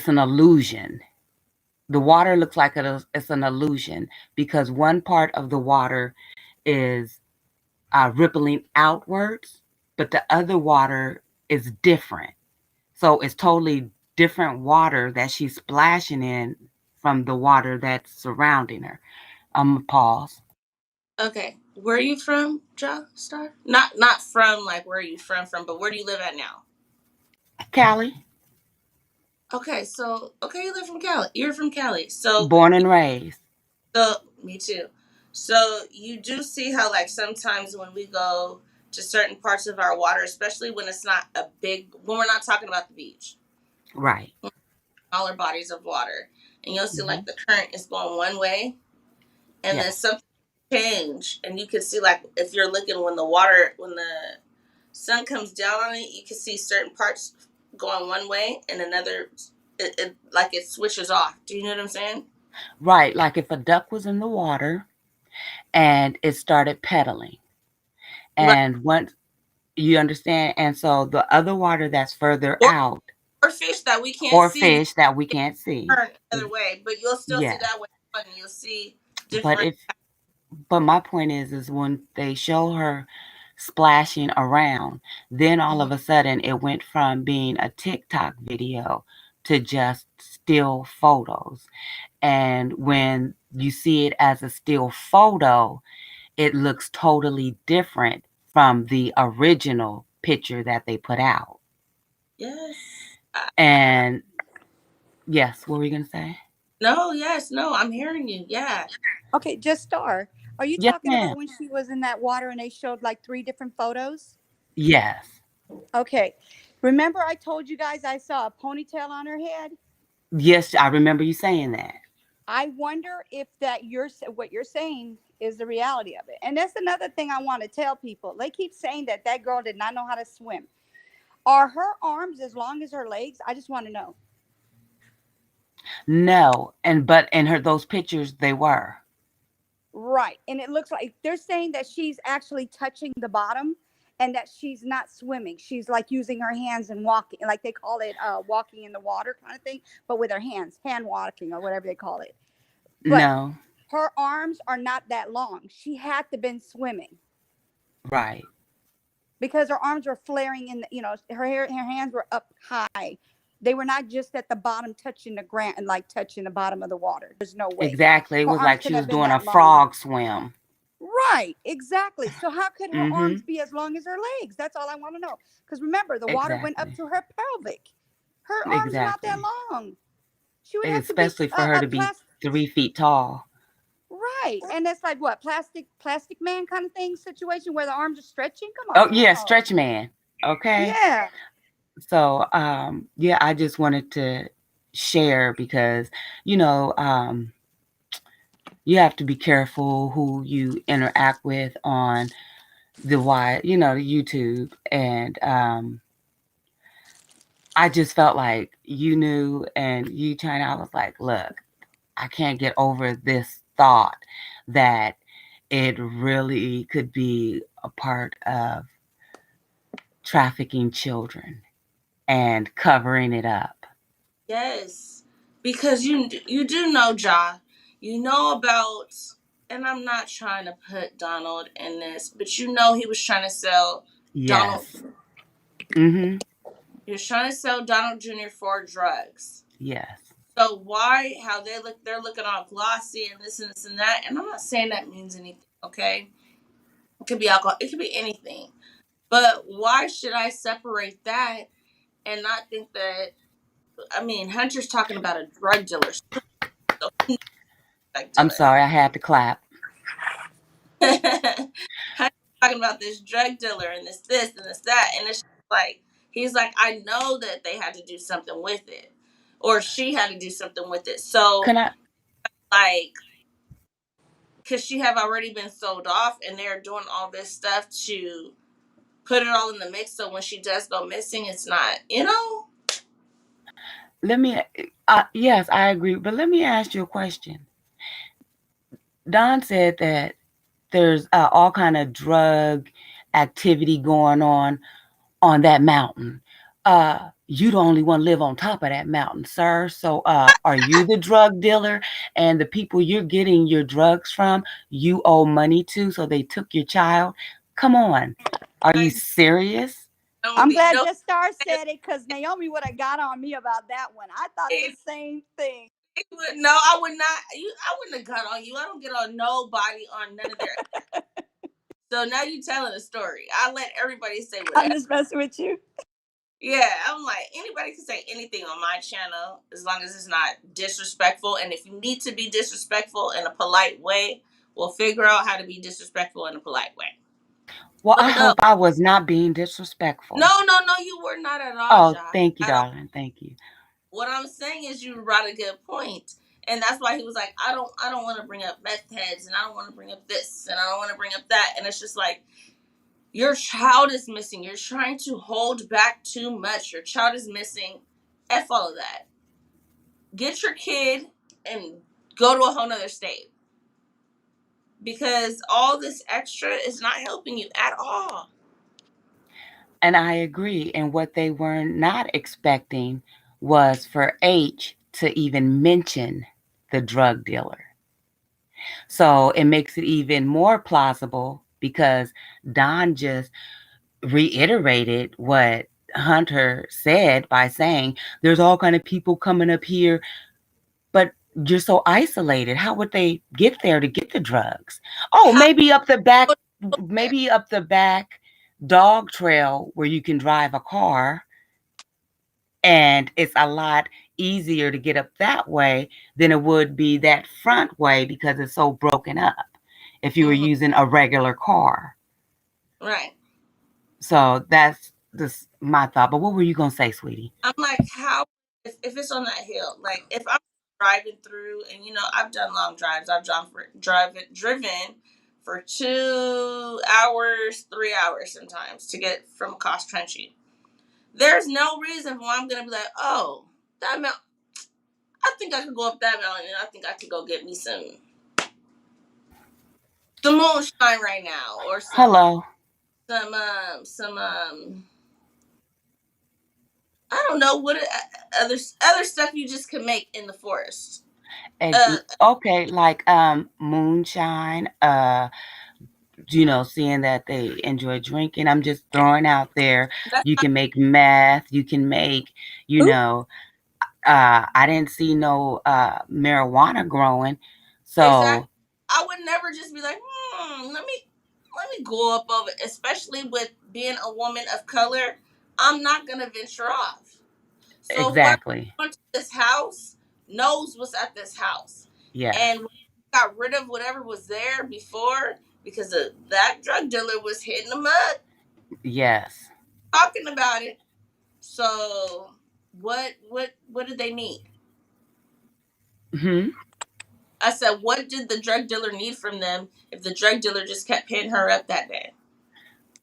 an illusion. The water looks like it's an illusion because one part of the water is rippling outwards, but the other water is different. So it's totally different water that she's splashing in from the water that's surrounding her. I'm gonna pause. Okay. Where are you from, Ja Star? Not from like where are you from, but where do you live at now? Callie, Okay, so you live from Cali. You're from Cali. So born and raised. me too. So you do see how like sometimes when we go to certain parts of our water, especially when it's not a big when we're not talking about the beach, Right. smaller bodies of water, and you'll see Hmm. like the current is going one way, and then Yes. something change, and you can see like if you're looking when the sun comes down on it, you can see certain parts going one way and another. It like it switches off. Do you know what I'm saying? Right. Like if a duck was in the water and it started pedaling, Right. and once. You understand? And so the other water that's further or, out, or fish that we can't or see, fish that we can't see. turn the other way, but you'll still see Yeah. that way. And you'll see But different. if but my point is when they show her splashing around, then all Mhm. of a sudden it went from being a TikTok video to just still photos. And when you see it as a still photo, it looks totally different from the original picture that they put out. Yes. And yes, what were you going to say? No, yes, no, I'm hearing you. Yeah. Okay, just Star. Are you Yes, talking ma'am. about when she was in that water and they showed like three different photos? Yes. Okay. Remember I told you guys I saw a ponytail on her head? Yes, I remember you saying that. I wonder if that what you're saying is the reality of it. And that's another thing I want to tell people. They keep saying that that girl did not know how to swim. Are her arms as long as her legs? I just want to know. No, but in her those pictures they were. Right. And it looks like they're saying that she's actually touching the bottom and that she's not swimming. She's like using her hands and walking, like they call it walking in the water kind of thing, but with her hands, hand walking or whatever they call it. But No. her arms are not that long. She had to been swimming Right. because her arms were flaring in the, her hands were up high. They were not just at the bottom touching the ground and like touching the bottom of the water. There's no way. Exactly. It Her was arms like she couldn't have was been doing a that long. frog swim. Right, exactly. So how could her arms Mhm. be as long as her legs? That's all I want to know. Because remember, the water went up Exactly. to her pelvic. Her arms are not that Exactly. long. She would have to be Especially for her a to be plastic. 3 feet tall. Right, and that's like what plastic man kind of thing situation where the arms are stretching. Come Oh on yeah, now. stretch man. Okay. Yeah, So yeah, I just wanted to share because you know you have to be careful who you interact with on the YouTube, and I just felt like you knew, and you China, I was like, look, I can't get over this thought that it really could be a part of trafficking children and covering it up. Yes. Because you do know, Ja. You know about, and I'm not trying to put Donald in this, but you know he was trying to sell Donald. Yes. Mhm. He was trying to sell Donald Jr. for drugs. Yes. So why how they're looking all glossy and this and that, and I'm not saying that means anything, okay? It could be alcohol, it could be anything. But why should I separate that and not think that I mean Hunter's talking about a drug dealer, so he knows a drug I'm dealer. sorry, I had to clap. Hunter's talking about this drug dealer and this and this that, and it's just like he's like, I know that they had to do something with it. Or she had to do something with it. So Can I like because she have already been sold off and they're doing all this stuff to put it all in the mix so when she does go missing it's not let me yes, I agree, but let me ask you a question. Don said that there's all kind of drug activity going on that mountain. You the only one live on top of that mountain, sir. So are you the drug dealer, and the people you're getting your drugs from you owe money to, so they took your child? Come on, are you like serious? I'm nobody glad no Just Star said it because Naomi would have got on me about that one. I thought the same thing. no I would not I wouldn't have got on you. I don't get on nobody on none of their so now you telling a story. I let everybody say I'm whatever. just messing with you. Yeah, I'm like anybody can say anything on my channel as long as it's not disrespectful. And if you need to be disrespectful in a polite way, we'll figure out how to be disrespectful in a polite way. Well, I But no, hope I was not being disrespectful. no, you were not at all, Oh, Josh. thank you, At all. darling. Thank you. What I'm saying is you brought a good point, and that's why he was like, I don't want to bring up meth heads, and I don't want to bring up this, and I don't want to bring up that, and it's just like your child is missing. You're trying to hold back too much. Your child is missing. F all of that. Get your kid and go to a whole nother state because all this extra is not helping you at all. And I agree. And what they were not expecting was for H to even mention the drug dealer. So it makes it even more plausible because Don just reiterated what Hunter said by saying there's all kind of people coming up here, but you're so isolated. How would they get there to get the drugs? Oh, How maybe up the back dog trail where you can drive a car, and it's a lot easier to get up that way than it would be that front way because it's so broken up if you were Mhm. using a regular car. Right. So that's just my thought. But what were you gonna say, sweetie? I'm like, how if it's on that hill, like if I'm driving through, and I've done long drives. I've driven for 2 hours, 3 hours sometimes to get from cross country. There's no reason why I'm gonna be like, oh, that mountain. I think I could go up that mountain, and I think I could go get me some moonshine right now, or Hello. some I don't know what other stuff you just can make in the forest. Uh, Okay, like moonshine, seeing that they enjoy drinking. I'm just throwing out there. that's You can make meth, you can make, you Oop. know, I didn't see no marijuana growing. exactly. So I would never just be like, let me go up over, especially with being a woman of color. I'm not gonna venture off. So whoever exactly. went to this house knows what's at this house, Yes. and got rid of whatever was there before because that drug dealer was hitting the mud Yes. talking about it. So what did they need? Hmm. I said, what did the drug dealer need from them if the drug dealer just kept hitting her up that day?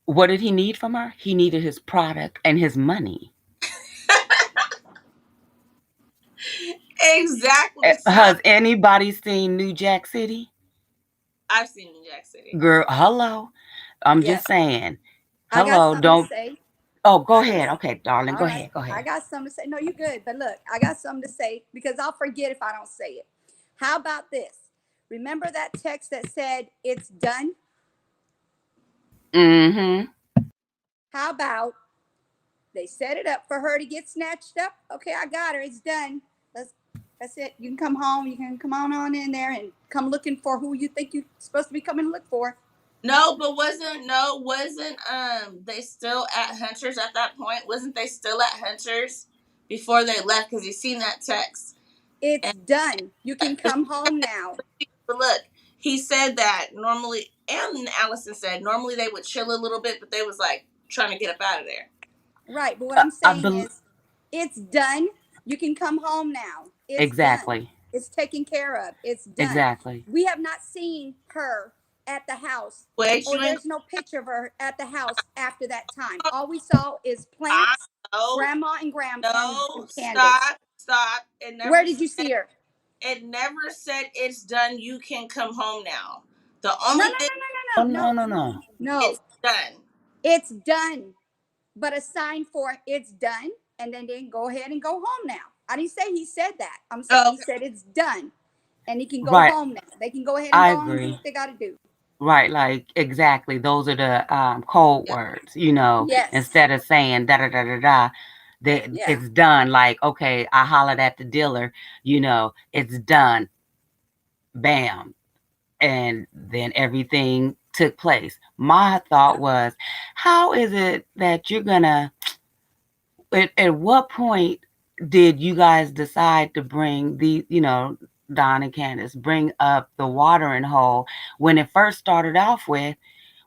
What did he need from her? He needed his product and his money. Exactly. So Has anybody seen New Jack City? I've seen New Jack City. Girl, hello. I'm Yes, just saying. I got Hello, something to don't. say. Oh, go I got. ahead. Okay, darling, All go right, ahead. Go I ahead. got something to say. No, you good. But look, I got something to say because I'll forget if I don't say it. How about this? Remember that text that said it's done? Mm-hmm. How about they set it up for her to get snatched up? Okay, I got her. It's done. Let's. That's it. You can come home. You can come on in there and come looking for who you think you're supposed to be coming to look for. No, but wasn't they still at Hunters at that point? Wasn't they still at Hunters before they left? Because you seen that text. It's And done. You can come home now. but look, he said that normally, and Allison said normally they would chill a little bit, but they was like trying to get up out of there. Right. But what I'm I saying bel is, it's done. You can come home now. It's done. Exactly. It's taken care of. It's done. Exactly. We have not seen her at the house, Wait, or you ain't there's no picture of her at the house after that time. All we saw is I plants, no, grandma and no, Candace. stop. Where did you see her? It never said it's done. You can come home now. The No, only no, thing no, Oh, no, no, no, no, no, no. no. it's done. It's done. But a sign for it's done, and then go ahead and go home now. I didn't say he said that. I'm saying he Okay. said it's done, and he can go Right. home now. They can go ahead and I go on and do agree. what they got to do. Right. Like, exactly. Those are the code Yeah. words, Yes. instead of saying da da da da da. Yeah. It's done. Like, okay, I hollered at the dealer, it's done. Bam. And then everything took place. My thought was, how is it that you're gonna at what point did you guys decide to bring Don and Candace bring up the watering hole when it first started off with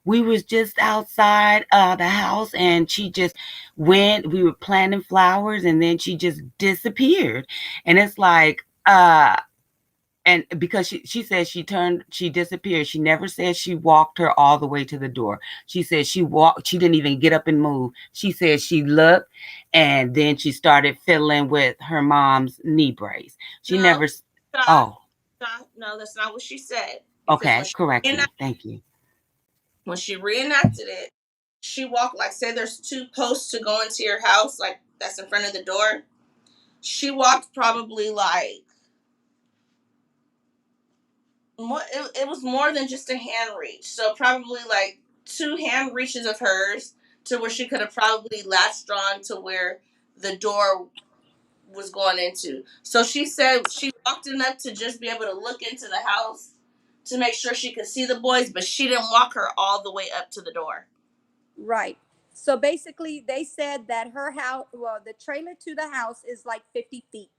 we was just outside the house and she just went, we were planting flowers and then she just disappeared. And it's like, and because she said she disappeared. She never said she walked her all the way to the door. She said she didn't even get up and move. She said she looked and then she started fiddling with her mom's knee brace. She No, never. stop, Oh, no, that's not what she said. Because okay, correct me, thank you. when she reenacted it, she walked, like, say there's two posts to go into your house, like that's in front of the door. She walked probably like more. It was more than just a hand reach. So probably like two hand reaches of hers to where she could have probably latched on to where the door was going into. So she said she walked enough to just be able to look into the house to make sure she could see the boys, but she didn't walk her all the way up to the door. Right. So basically, they said that her house, well, the trailer to the house is like 50 feet.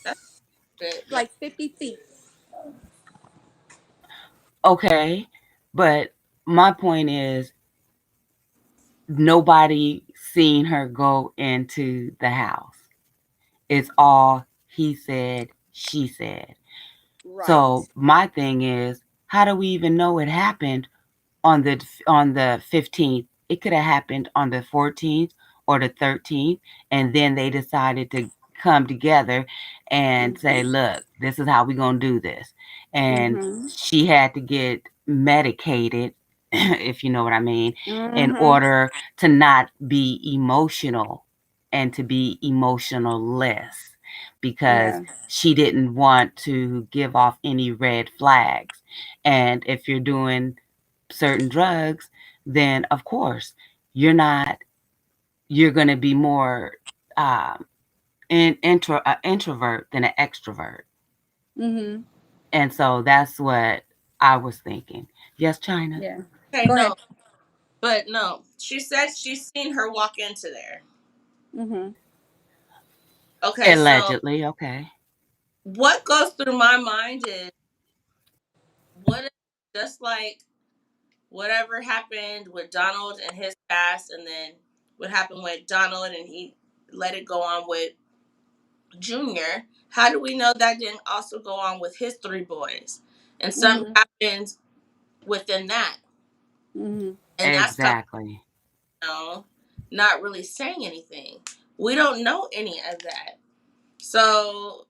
That's good. Yeah. Like 50 feet. Okay, but my point is nobody seen her go into the house. It's all he said, she said. Right. So my thing is, how do we even know it happened on the 15th? It could have happened on the 14th or the 13th, and then they decided to come together and say, Mm-hmm. look, this is how we're going to do this. And Mm-hmm. she had to get medicated, if you know what I mean, in Mm-hmm. order to not be emotional and to be emotionless because Yeah. she didn't want to give off any red flags. And if you're doing certain drugs, then of course you're going to be more um, introvert than an extrovert. Mm-hmm. And so that's what I was thinking. Yes, China? Yeah. Okay, Go no, ahead. but no. She said she's seen her walk into there. Mm-hmm. Okay, so Allegedly, okay. what goes through my mind is what if, just like whatever happened with Donald and his past, and then what happened with Donald and he let it go on with Junior. How do we know that didn't also go on with his three boys? And something Mm-hmm. happened within that, Mm-hmm. and that's kind Exactly. of, not really saying anything. We don't know any of that. So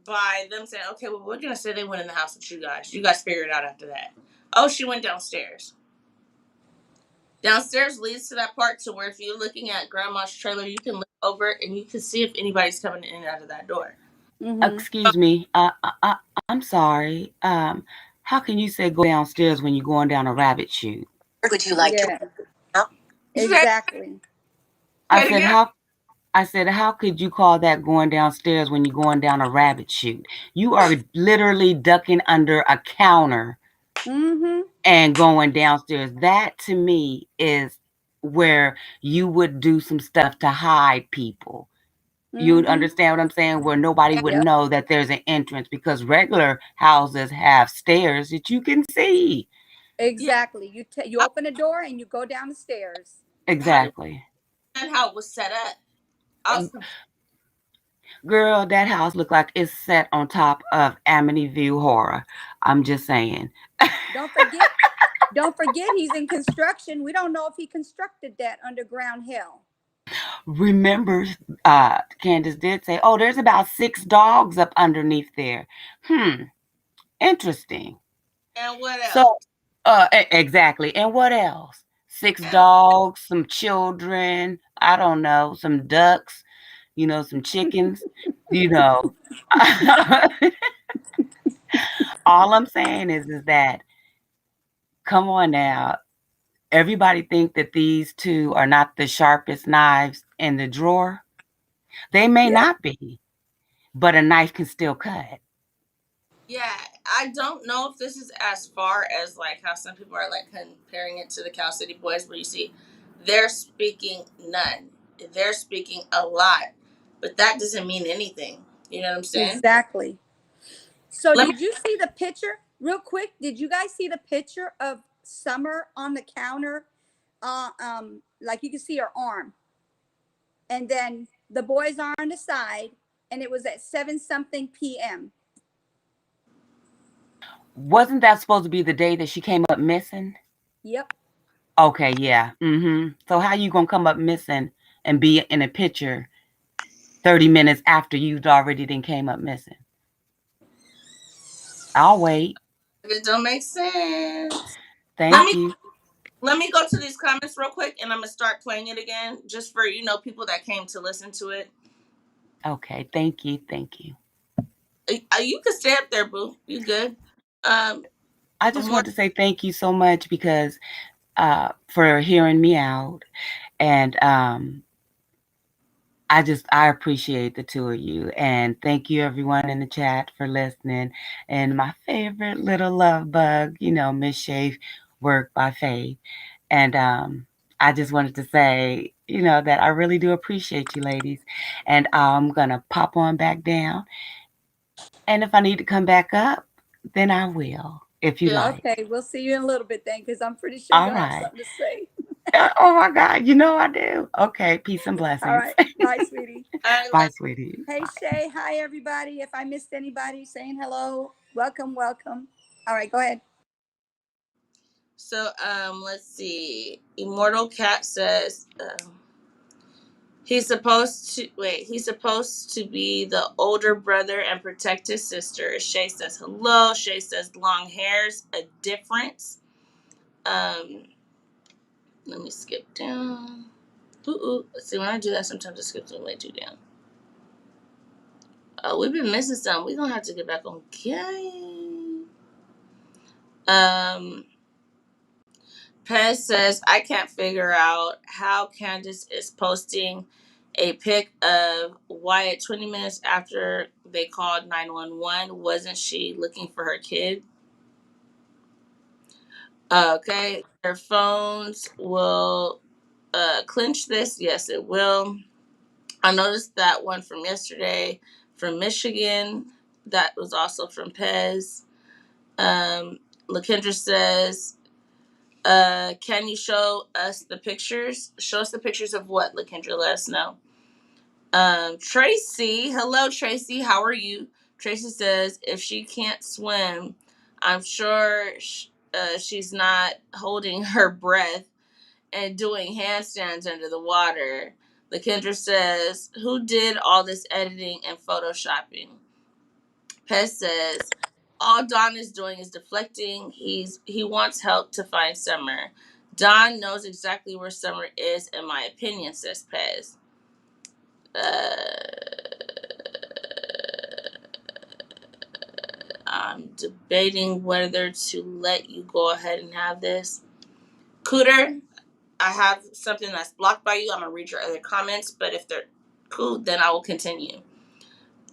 by them saying, okay, well, we're gonna say they went in the house with you guys. You guys figure it out after that. Oh, she went downstairs. Downstairs leads to that part to where if you're looking at grandma's trailer, you can look over it and you can see if anybody's coming in and out of that door. Mm-hmm. Excuse me. I'm sorry. How can you say go downstairs when you're going down a rabbit chute? Would you like to? Yeah. Say, Exactly. I say it said, again. how could you call that going downstairs when you're going down a rabbit chute? You are literally ducking under a counter Mm-hmm. and going downstairs. That to me is where you would do some stuff to hide people. You would Mm-hmm. understand what I'm saying? Where nobody would Yep. know that there's an entrance because regular houses have stairs that you can see. Yeah, Exactly. You I, open a door and you go down the stairs. I Exactly. understand how it was set up. I was confused. Girl, that house looked like it's set on top of Amityville Horror. I'm just saying. Don't forget, don't forget he's in construction. We don't know if he constructed that underground hell. Remember, Candace did say, oh, there's about 6 dogs up underneath there. Interesting. And what else? So, exactly. And what else? Six And dogs, some children, I don't know, some ducks, some chickens, you know. All I'm saying is that, come on now. Everybody think that these two are not the sharpest knives in the drawer. They may Yep. not be, but a knife can still cut. yeah, I don't know if this is as far as like how some people are like comparing it to the Cal City Boys, where you see they're speaking none, they're speaking a lot, but that doesn't mean anything. You know what I'm saying? Exactly. So Let me. did you see the picture? Real quick, did you guys see the picture of Summer on the counter? Like you can see her arm. And then the boys are on the side, and it was at 7 something PM. Wasn't that supposed to be the day that she came up missing? Yep. Okay, yeah. So how you gonna come up missing and be in a picture 30 minutes after you'd already then came up missing? I'll wait. It don't make sense. Let Thank me you. Let me go to these comments real quick, and I'm gonna start playing it again, just for people that came to listen to it. Okay, thank you, thank you. You can stay up there, boo. You good? I just More. want to say thank you so much because for hearing me out, and I appreciate the two of you, and thank you everyone in the chat for listening. And my favorite little love bug, Miss Shay, work by Faith, and I just wanted to say, that I really do appreciate you, ladies, and I'm gonna pop on back down, and if I need to come back up, then I will, if you Yeah. like. Okay, we'll see you in a little bit then, because I'm pretty sure All you'll have right. something to say. Oh my God, I do. Okay, peace and All blessings. right. Bye, sweetie. All right. Bye, sweetie. Hey, Shay. Hi, everybody. If I missed anybody saying hello, welcome, welcome. All right, go ahead. So, let's see. Immortal Cat says, he's supposed to be the older brother and protect his sister. Shay says hello. Shay says long hair's a difference. Let me skip down. Ooh. See, when I do that, sometimes it skips way too down. Oh, we've been missing some. We're gonna have to get back on game. Pez says, I can't figure out how Candace is posting a pic of Wyatt 20 minutes after they called 911. Wasn't she looking for her kid? Okay. Their phones will clinch this. Yes, it will. I noticed that one from yesterday from Michigan. That was also from Pez. Lakendra says, can you show us the pictures? Show us the pictures of what, Lakendra? Let us know. Tracy, hello, Tracy. How are you? Tracy says, if she can't swim, I'm sure she's not holding her breath and doing handstands under the water. Lakendra says, who did all this editing and photoshopping? Pez says, all Don is doing is deflecting. He wants help to find Summer. Don knows exactly where Summer is, in my opinion, says Pez. I'm debating whether to let you go ahead and have this. Cooter, I have something that's blocked by you. I'm going to read your other comments, but if they're cool, then I will continue.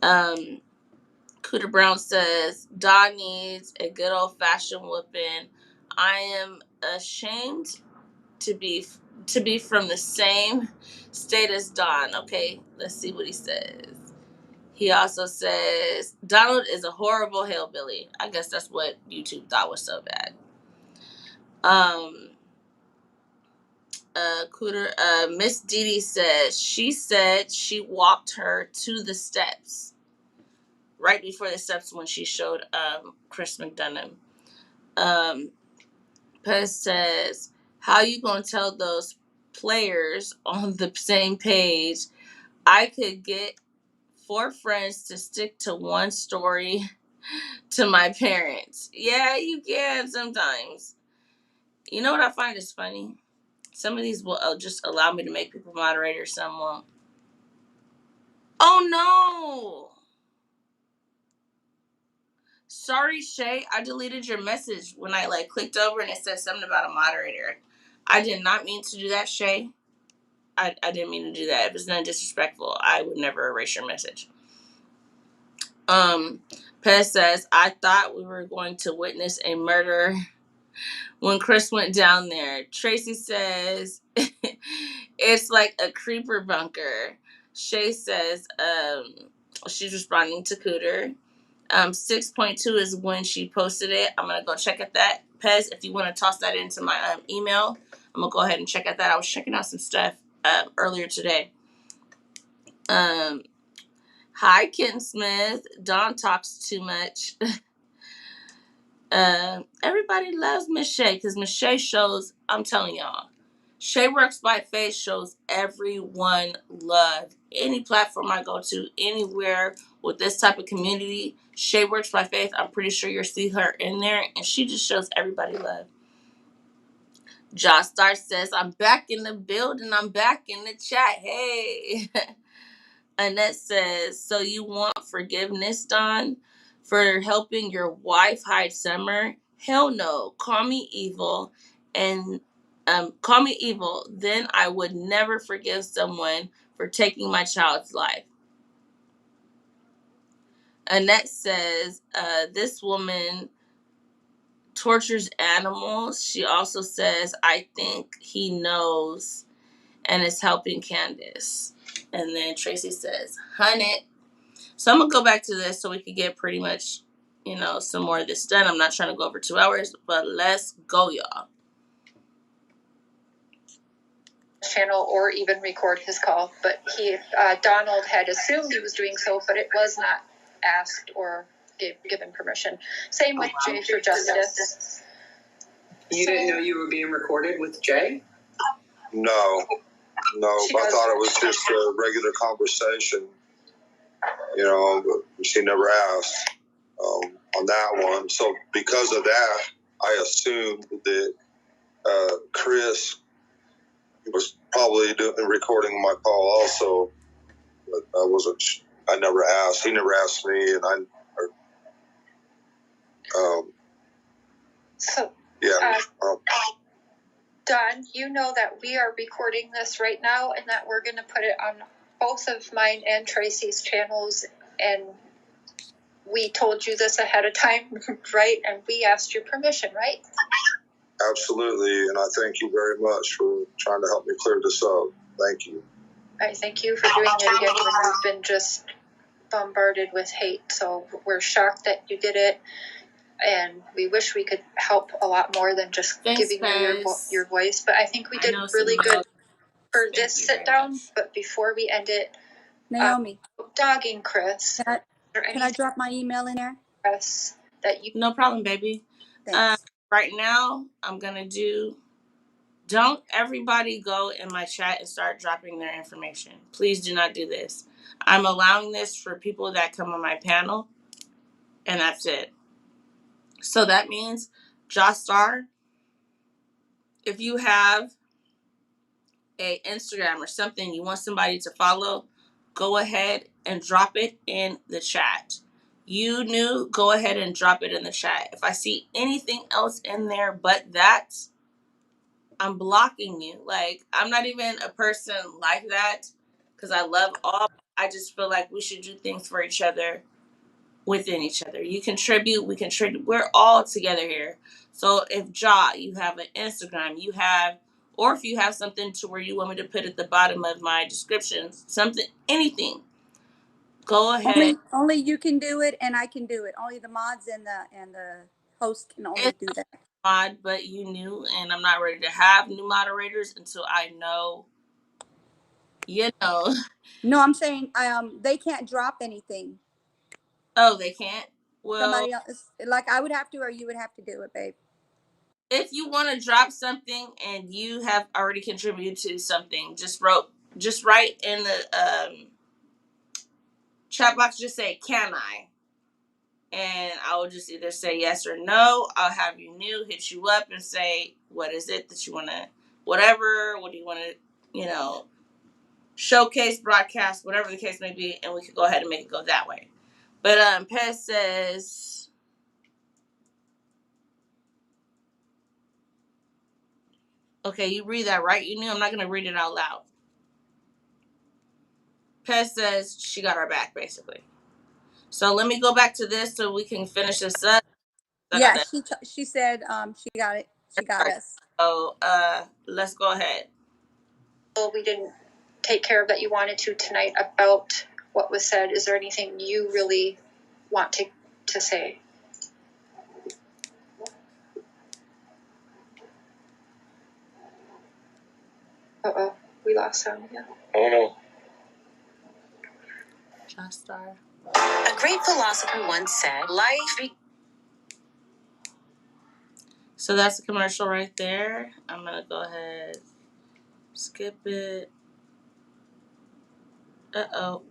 Cooter Brown says, Don needs a good old fashioned whooping. I am ashamed to be from the same state as Don. Okay, let's see what he says. He also says Donald is a horrible hillbilly. I guess that's what YouTube thought was so bad. Miss Dee Dee says she said she walked her to the steps right before the steps when she showed Chris McDonough. Pez says, how you gonna tell those players on the same page? I could get 4 friends to stick to one story to my parents. Yeah, you can sometimes. You know what I find is funny? Some of these will just allow me to make people moderators, some won't. Oh no! Sorry, Shay. I deleted your message when I clicked over and it said something about a moderator. I did not mean to do that, Shay. I didn't mean to do that. It was not disrespectful. I would never erase your message. Pez says, I thought we were going to witness a murder when Chris went down there. Tracy says, it's like a creeper bunker. Shay says, she's responding to Cooter. 6.2 is when she posted it. I'm going to go check at that. Pez, if you want to toss that into my email, I'm going to go ahead and check at that. I was checking out some stuff earlier today. Hi, Ken Smith. Dawn talks too much. Everybody loves Miss Shay because Miss Shay shows, I'm telling y'all, Shay Works by Faith shows everyone love. Any platform I go to, anywhere with this type of community, Shay Works by Faith, I'm pretty sure you'll see her in there, and she just shows everybody love. Josh Star says, I'm back in the building. I'm back in the chat. Hey. Annette says, so you want forgiveness, Don, for helping your wife hide Summer? Hell no. Call me evil. And call me evil. Then I would never forgive someone for taking my child's life. Annette says, this woman tortures animals. She also says, I think he knows and is helping Candace. And then Tracy says, Honey. So I'm going to go back to this so we can get pretty much, some more of this done. I'm not trying to go over 2 hours, but let's go, y'all. Channel or even record his call, but Donald had assumed he was doing so, but it was not asked or given permission. Same with Jay for Justice. You didn't know you were being recorded with Jay? No, I thought it was just a regular conversation, but she never asked on that one. So because of that, I assumed that Chris was probably recording my call also, but I never asked. He never asked me, and Don, you know that we are recording this right now and that we're going to put it on both of mine and Tracy's channels, and we told you this ahead of time, right? And we asked your permission, right? Absolutely, and I thank you very much for trying to help me clear this up. Thank you. I thank you for doing it again when we've been just bombarded with hate. So we're shocked that you did it, and we wish we could help a lot more than just giving you your voice. But I think we did really good for this sit down. But before we end it, Naomi, dogging Chris. Can I drop my email in there? Chris, that you. No problem, baby. Right now, I'm going to don't everybody go in my chat and start dropping their information. Please do not do this. I'm allowing this for people that come on my panel, and that's it. So that means, Josh Star, if you have a Instagram or something you want somebody to follow, go ahead and drop it in the chat. You knew, go ahead and drop it in the chat. If I see anything else in there but that, I'm blocking you. Like, I'm not even a person like that because I love all. I just feel like we should do things for each other within each other. You contribute, we contribute. We're all together here. So if you have an Instagram, or if you have something to where you want me to put at the bottom of my description, something, anything, go ahead. Only you can do it, and I can do it. Only the mods and the host can only do that. Mod, but you knew, and I'm not ready to have new moderators until I know. No, I'm saying they can't drop anything. Oh, they can't? Well, somebody else, like I would have to, or you would have to do it, babe. If you want to drop something and you have already contributed to something, just write in the chat box, just say, can I? And I will just either say yes or no. I'll have you hit you up and say, what is it that you want to, whatever, what do you want to, showcase, broadcast, whatever the case may be, and we could go ahead and make it go that way. But Pez says, okay, you read that, right? You knew I'm not going to read it out loud. Pez says she got our back, basically. So let me go back to this so we can finish this up. Yeah, she said she got it. She got us. So let's go ahead. Well, we didn't take care of that you wanted to tonight about what was said. Is there anything you really want to say? Uh-oh, we lost sound again. Oh no. Josh Star. A great philosopher once said, life... So that's a commercial right there. I'm going to go ahead, skip it. Uh-oh.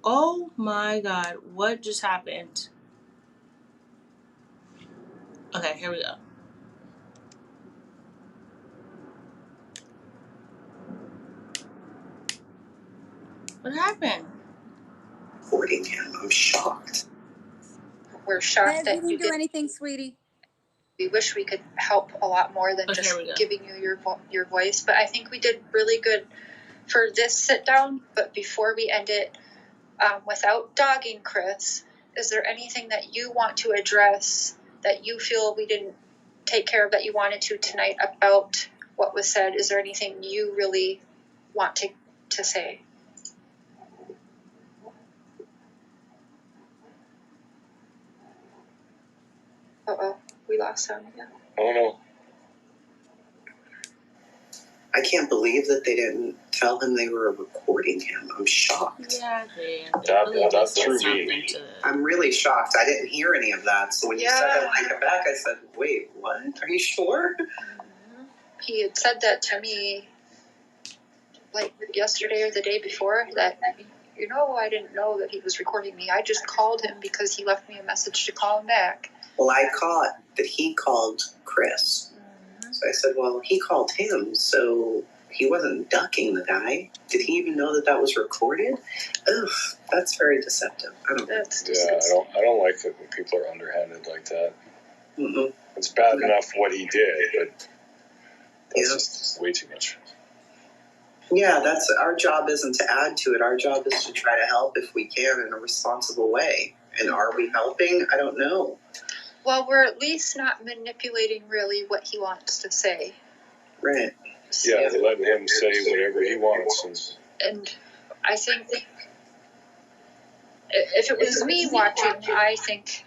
Oh my God. What just happened? Okay, here we go. What happened? Reporting him. I'm shocked. We're shocked Liz, that you didn't do anything, sweetie. We wish we could help a lot more than just giving you your voice, but I think we did really good for this sit down. But before we end it, without dogging Chris, is there anything that you want to address that you feel we didn't take care of that you wanted to tonight about what was said? Is there anything you really want to say? Uh-oh, we lost sound again. Oh no. I can't believe that they didn't tell him they were recording him. I'm shocked. Yeah, That threw me. I'm really shocked. I didn't hear any of that. So when you said that when I got back, I said, wait, what? Are you sure? Mm-hmm. He had said that to me like yesterday or the day before, that, I didn't know that he was recording me. I just called him because he left me a message to call him back. Well, I caught that he called Chris. Mm-hmm. So I said, well, he called him, so he wasn't ducking the guy. Did he even know that was recorded? Ugh, that's very deceptive. I don't know. I don't like it when people are underhanded like that. Mm-mm. It's bad enough what he did, but that's just way too much. Yeah, that's our job. Isn't to add to it. Our job is to try to help if we can in a responsible way. And are we helping? I don't know. Well, we're at least not manipulating really what he wants to say. Right. Yeah, we're letting him say whatever he wants. And I think if it was me watching, I think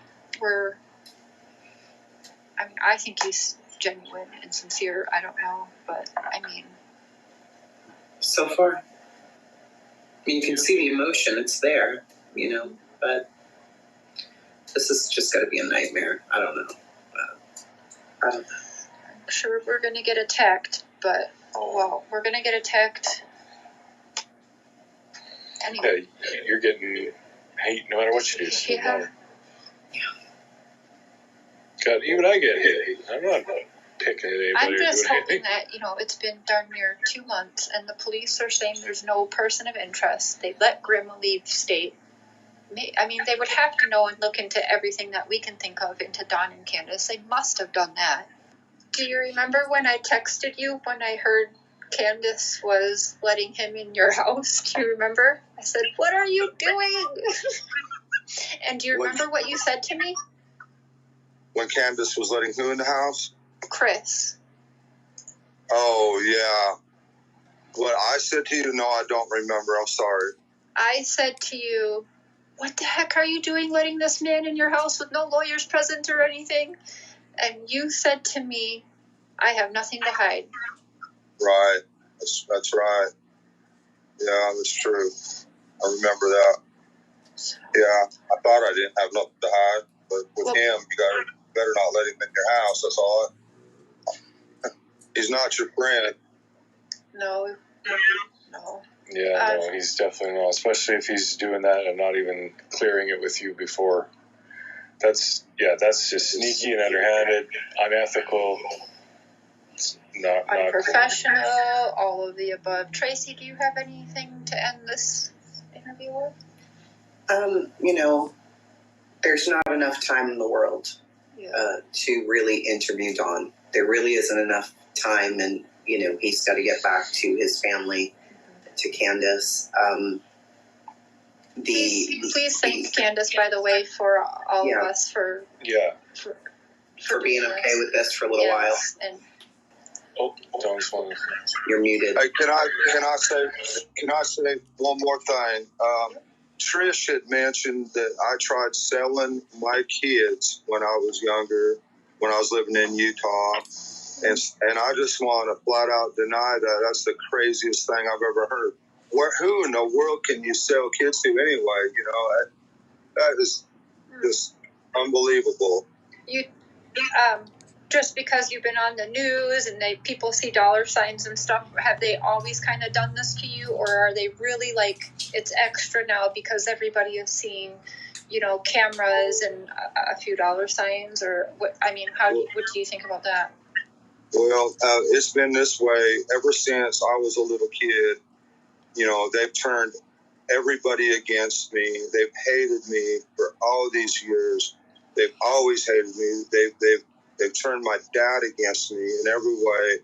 I think he's genuine and sincere. I don't know, but so far, you can see the emotion. It's there, but this is just got to be a nightmare. I don't know. I'm sure we're going to get attacked, but we're going to get attacked anyway. Yeah, you're getting hate no matter what you do. So yeah. God, even I get hate. I'm not picking at anybody. I'm just hoping anything. that, it's been darn near 2 months, and the police are saying there's no person of interest. They let Grimm leave state. They would have to know and look into everything that we can think of into Don and Candace. They must have done that. Do you remember when I texted you when I heard Candace was letting him in your house? Do you remember? I said, "What are you doing?" And do you remember what you said to me? When Candace was letting who in the house? Chris. Oh, yeah. What I said to you? No, I don't remember. I'm sorry. I said to you, "What the heck are you doing letting this man in your house with no lawyers present or anything?" And you said to me, "I have nothing to hide." Right. That's right. Yeah, that's true. I remember that. Yeah, I thought I didn't have nothing to hide, but with him, you better not let him in your house. That's all. He's not your friend. No. Yeah, no, he's definitely not. Especially if he's doing that and not even clearing it with you before. That's just sneaky and underhanded, unethical. Not unprofessional, cool. All of the above. Tracy, do you have anything to end this interview with? There's not enough time in the world to really interview Don. There really isn't enough time, and he's got to get back to his family, to Candace. Please thank Candace, by the way, for all of us for being okay with this for a little while. And Don's phone. You're muted. Hey, can I say one more thing? Trish had mentioned that I tried selling my kids when I was younger, when I was living in Utah, and I just want to flat out deny that. That's the craziest thing I've ever heard. Who in the world can you sell kids to anyway? That is just unbelievable. Just because you've been on the news and people see dollar signs and stuff, have they always kind of done this to you, or are they really like it's extra now because everybody is seeing, cameras and a few dollar signs, or what? What do you think about that? Well, it's been this way ever since I was a little kid. They've turned everybody against me. They've hated me for all these years. They've always hated me. They've turned my dad against me in every way.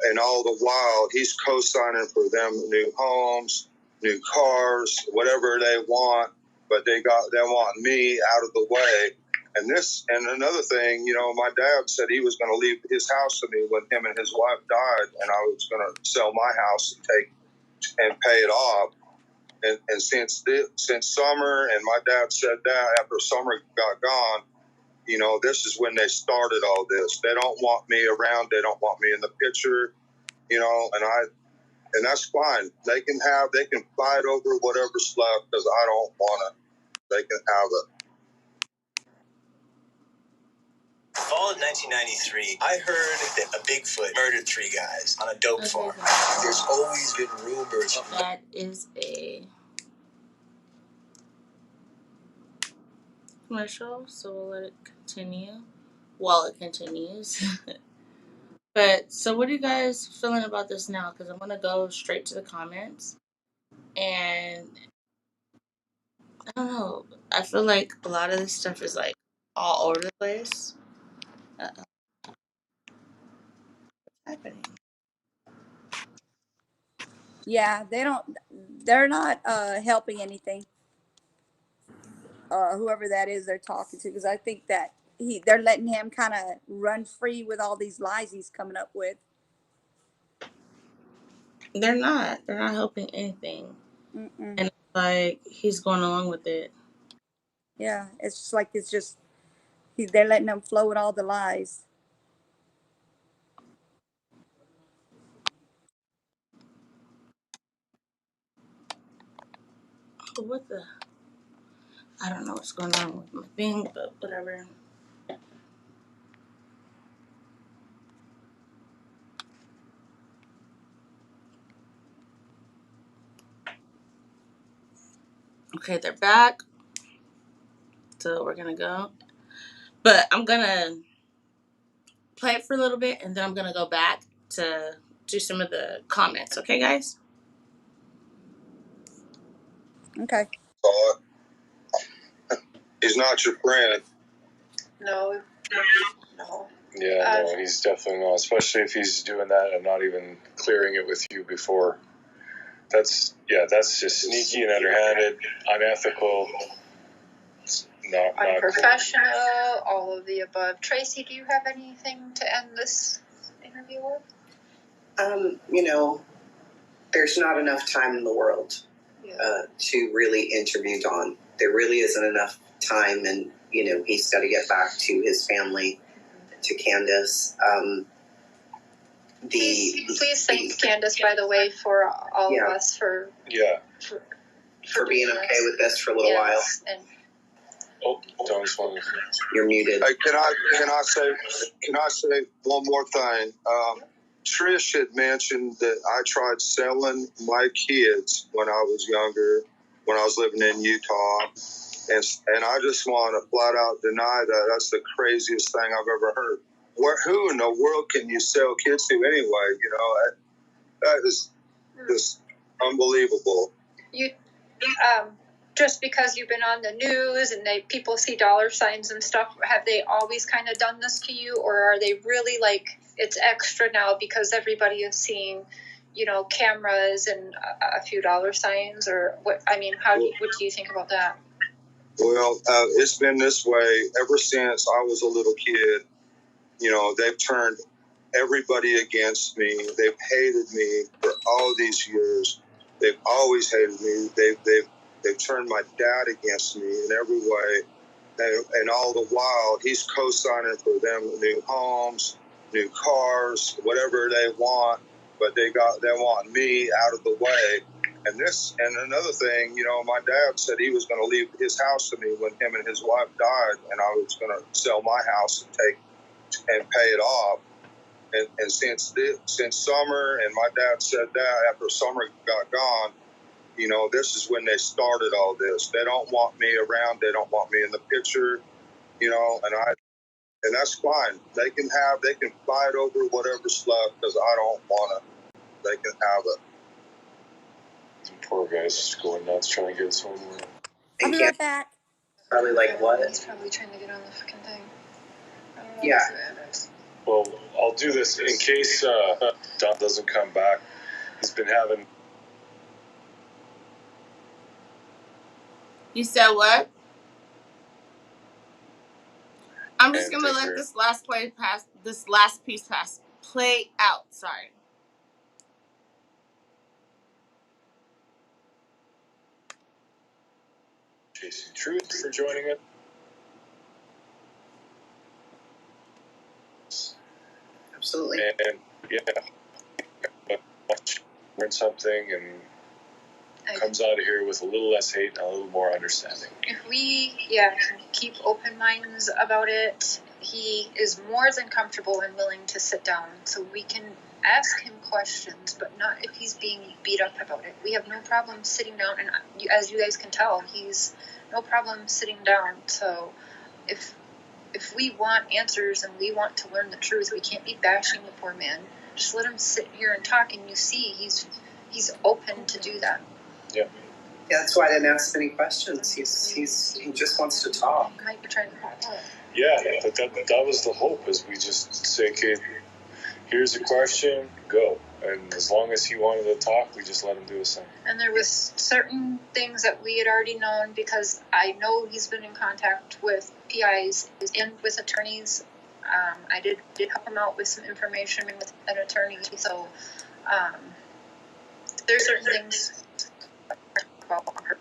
And all the while, he's co-signing for them new homes, new cars, whatever they want. But they want me out of the way. And another thing, my dad said he was going to leave his house to me when him and his wife died, and I was going to sell my house and pay it off. And since summer, and my dad said that after summer got gone, this is when they started all this. They don't want me around. They don't want me in the picture, and that's fine. They can fight over whatever's left because I don't want it. They can have it. Fall of 1993, I heard that a Bigfoot murdered 3 guys on a dope farm. There's always been rumors. That is a commercial, so we'll let it continue while it continues. But so what are you guys feeling about this now? Because I'm going to go straight to the comments. And I don't know. I feel like a lot of this stuff is like all over the place. Uh-oh. What's happening? Yeah, they're not helping anything. Whoever that is they're talking to, because I think that they're letting him kind of run free with all these lies he's coming up with. They're not helping anything. Mm-mm. And it's like he's going along with it. Yeah, it's just they're letting him flow with all the lies. But what the? I don't know what's going on with my thing, but whatever. Okay, they're back. So we're going to go. But I'm going to play it for a little bit, and then I'm going to go back to do some of the comments. Okay, guys? Okay. He's not your friend. No. Yeah, no, he's definitely not. Especially if he's doing that and not even clearing it with you before. That's just sneaky and underhanded, unethical. Unprofessional, all of the above. Tracy, do you have anything to end this interview with? There's not enough time in the world to really interview Don. There really isn't enough time, and he's got to get back to his family, to Candace. Please thank Candace, by the way, for all of us for being okay with this for a little while. And Don's phone. You're muted. Hey, can I say one more thing? Trish had mentioned that I tried selling my kids when I was younger, when I was living in Utah, and I just want to flat out deny that. That's the craziest thing I've ever heard. Who in the world can you sell kids to anyway? That is just unbelievable. Just because you've been on the news and people see dollar signs and stuff, have they always kind of done this to you, or are they really like it's extra now because everybody is seeing, cameras and a few dollar signs, or what? I mean, what do you think about that? Well, it's been this way ever since I was a little kid. They've turned everybody against me. They've hated me for all these years. They've always hated me. They've turned my dad against me in every way. And all the while, he's co-signing for them new homes, new cars, whatever they want. But they want me out of the way. And another thing, my dad said he was going to leave his house to me when him and his wife died, and I was going to sell my house and pay it off. And since summer, and my dad said that after summer got gone, this is when they started all this. They don't want me around. They don't want me in the picture, and that's fine. They can fight over whatever's left because I don't want it. They can have it. Poor guy's just going nuts trying to get his phone working. I'll be right back. Probably like what? He's probably trying to get on the fucking thing. Yeah. Well, I'll do this in case Don doesn't come back. He's been having. You said what? I'm just gonna let this last piece play out. Sorry. Chasing Truth for joining it. Absolutely. And yeah, learn something and comes out of here with a little less hate and a little more understanding. If we, can keep open minds about it, he is more than comfortable and willing to sit down so we can ask him questions, but not if he's being beat up about it. We have no problem sitting down, and as you guys can tell, he's no problem sitting down. So if we want answers and we want to learn the truth, we can't be bashing the poor man. Just let him sit here and talk, and you see he's open to do that. Yeah. Yeah, that's why I didn't ask any questions. He just wants to talk. He might be trying to talk. Yeah, but that was the hope, is we just say, okay, here's a question, go. And as long as he wanted to talk, we just let him do his thing. And there was certain things that we had already known, because I know he's been in contact with PIs and with attorneys. I did help him out with some information with an attorney. So there's certain things about her.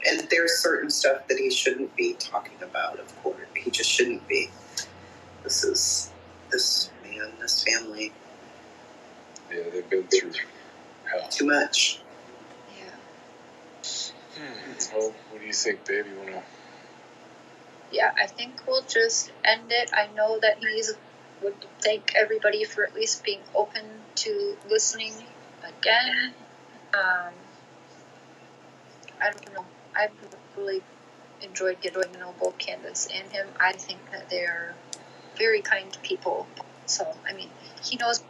And there's certain stuff that he shouldn't be talking about, of course. He just shouldn't be. This family. Yeah, they've been through hell. Too much. Yeah. Well, what do you think, babe? You wanna? Yeah, I think we'll just end it. I know that he would thank everybody for at least being open to listening again. I don't know. I've really enjoyed getting to know both Candace and him. I think that they're very kind people. So, I mean, he knows.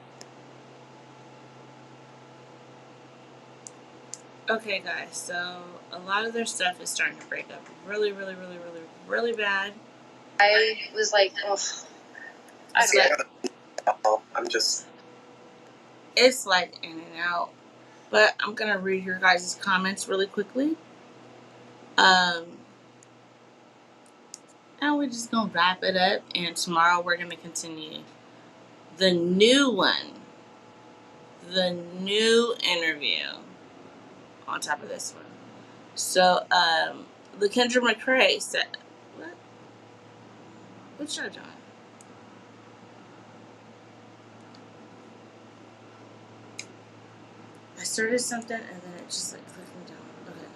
Okay, guys. So a lot of their stuff is starting to break up really, really, really, really, really bad. I was like, oh, I don't know. I'm just. It's like in and out. But I'm gonna read your guys' comments really quickly. And we're just gonna wrap it up, and tomorrow we're gonna continue the new one, the new interview on top of this one. So, LaKendra McCrae said, "What? What y'all doing?" I started something and then it just like clicked me down. Okay.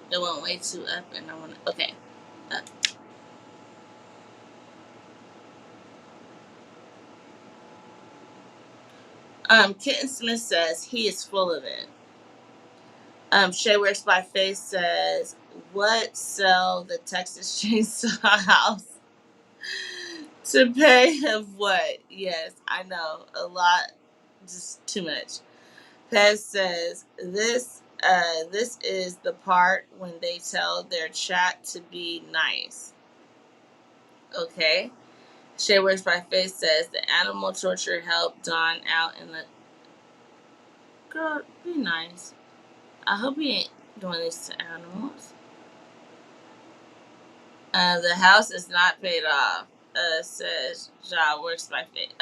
It went way too up, and I want to. Okay. Kitten Smith says he is full of it. Shay Wears by Face says, "What sell the Texas Chainsaw House to pay of what?" Yes, I know, a lot, just too much. Pez says, "This is the part when they tell their chat to be nice." Okay. Shay Wears by Face says, "The animal torture helped Don out in the." Girl, be nice. I hope he ain't doing this to animals. The house is not paid off, says Ja Works by Face.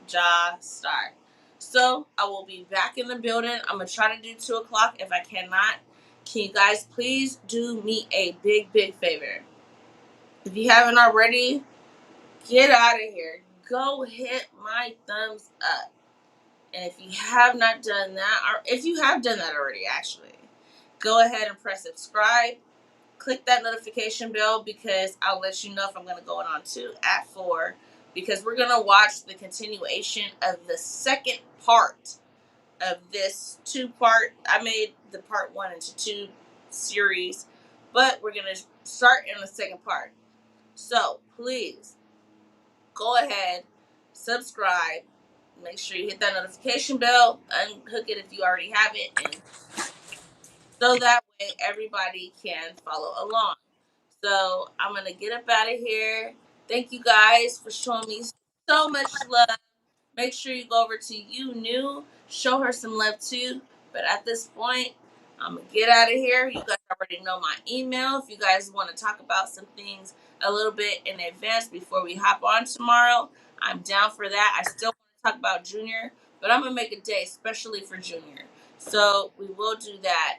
Ja Star. So, I will be back in the building. I'm going to try to do 2 o'clock. If I cannot, can you guys please do me a big, big favor? If you haven't already, get out of here. Go hit my thumbs up. And if you have not done that, or if you have done that already, actually, go ahead and press subscribe. Click that notification bell, because I'll let you know if I'm going to go on 2 at 4, because we're going to watch the continuation of the second part of this 2-part. I made the part 1 into 2 series, but we're going to start in the second part. So please go ahead, subscribe. Make sure you hit that notification bell, unhook it if you already have it, and so that way everybody can follow along. So I'm gonna get up out of here. Thank you guys for showing me so much love. Make sure you go over to You New, show her some love too. But at this point, I'm gonna get out of here. You guys already know my email. If you guys want to talk about some things a little bit in advance before we hop on tomorrow, I'm down for that. I still want to talk about Junior, but I'm gonna make a day especially for Junior. So we will do that.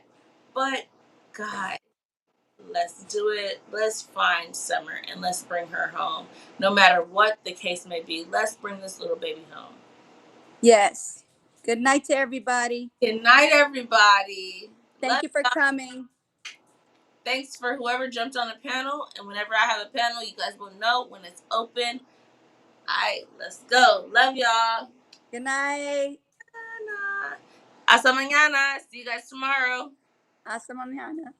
But guys, let's do it. Let's find Summer and let's bring her home. No matter what the case may be, let's bring this little baby home. Yes. Good night to everybody. Good night, everybody. Thank you for coming. Thanks for whoever jumped on the panel. And whenever I have a panel, you guys will know when it's open. All right, let's go. Love y'all. Good night. Hasta mañana. See you guys tomorrow. Hasta mañana.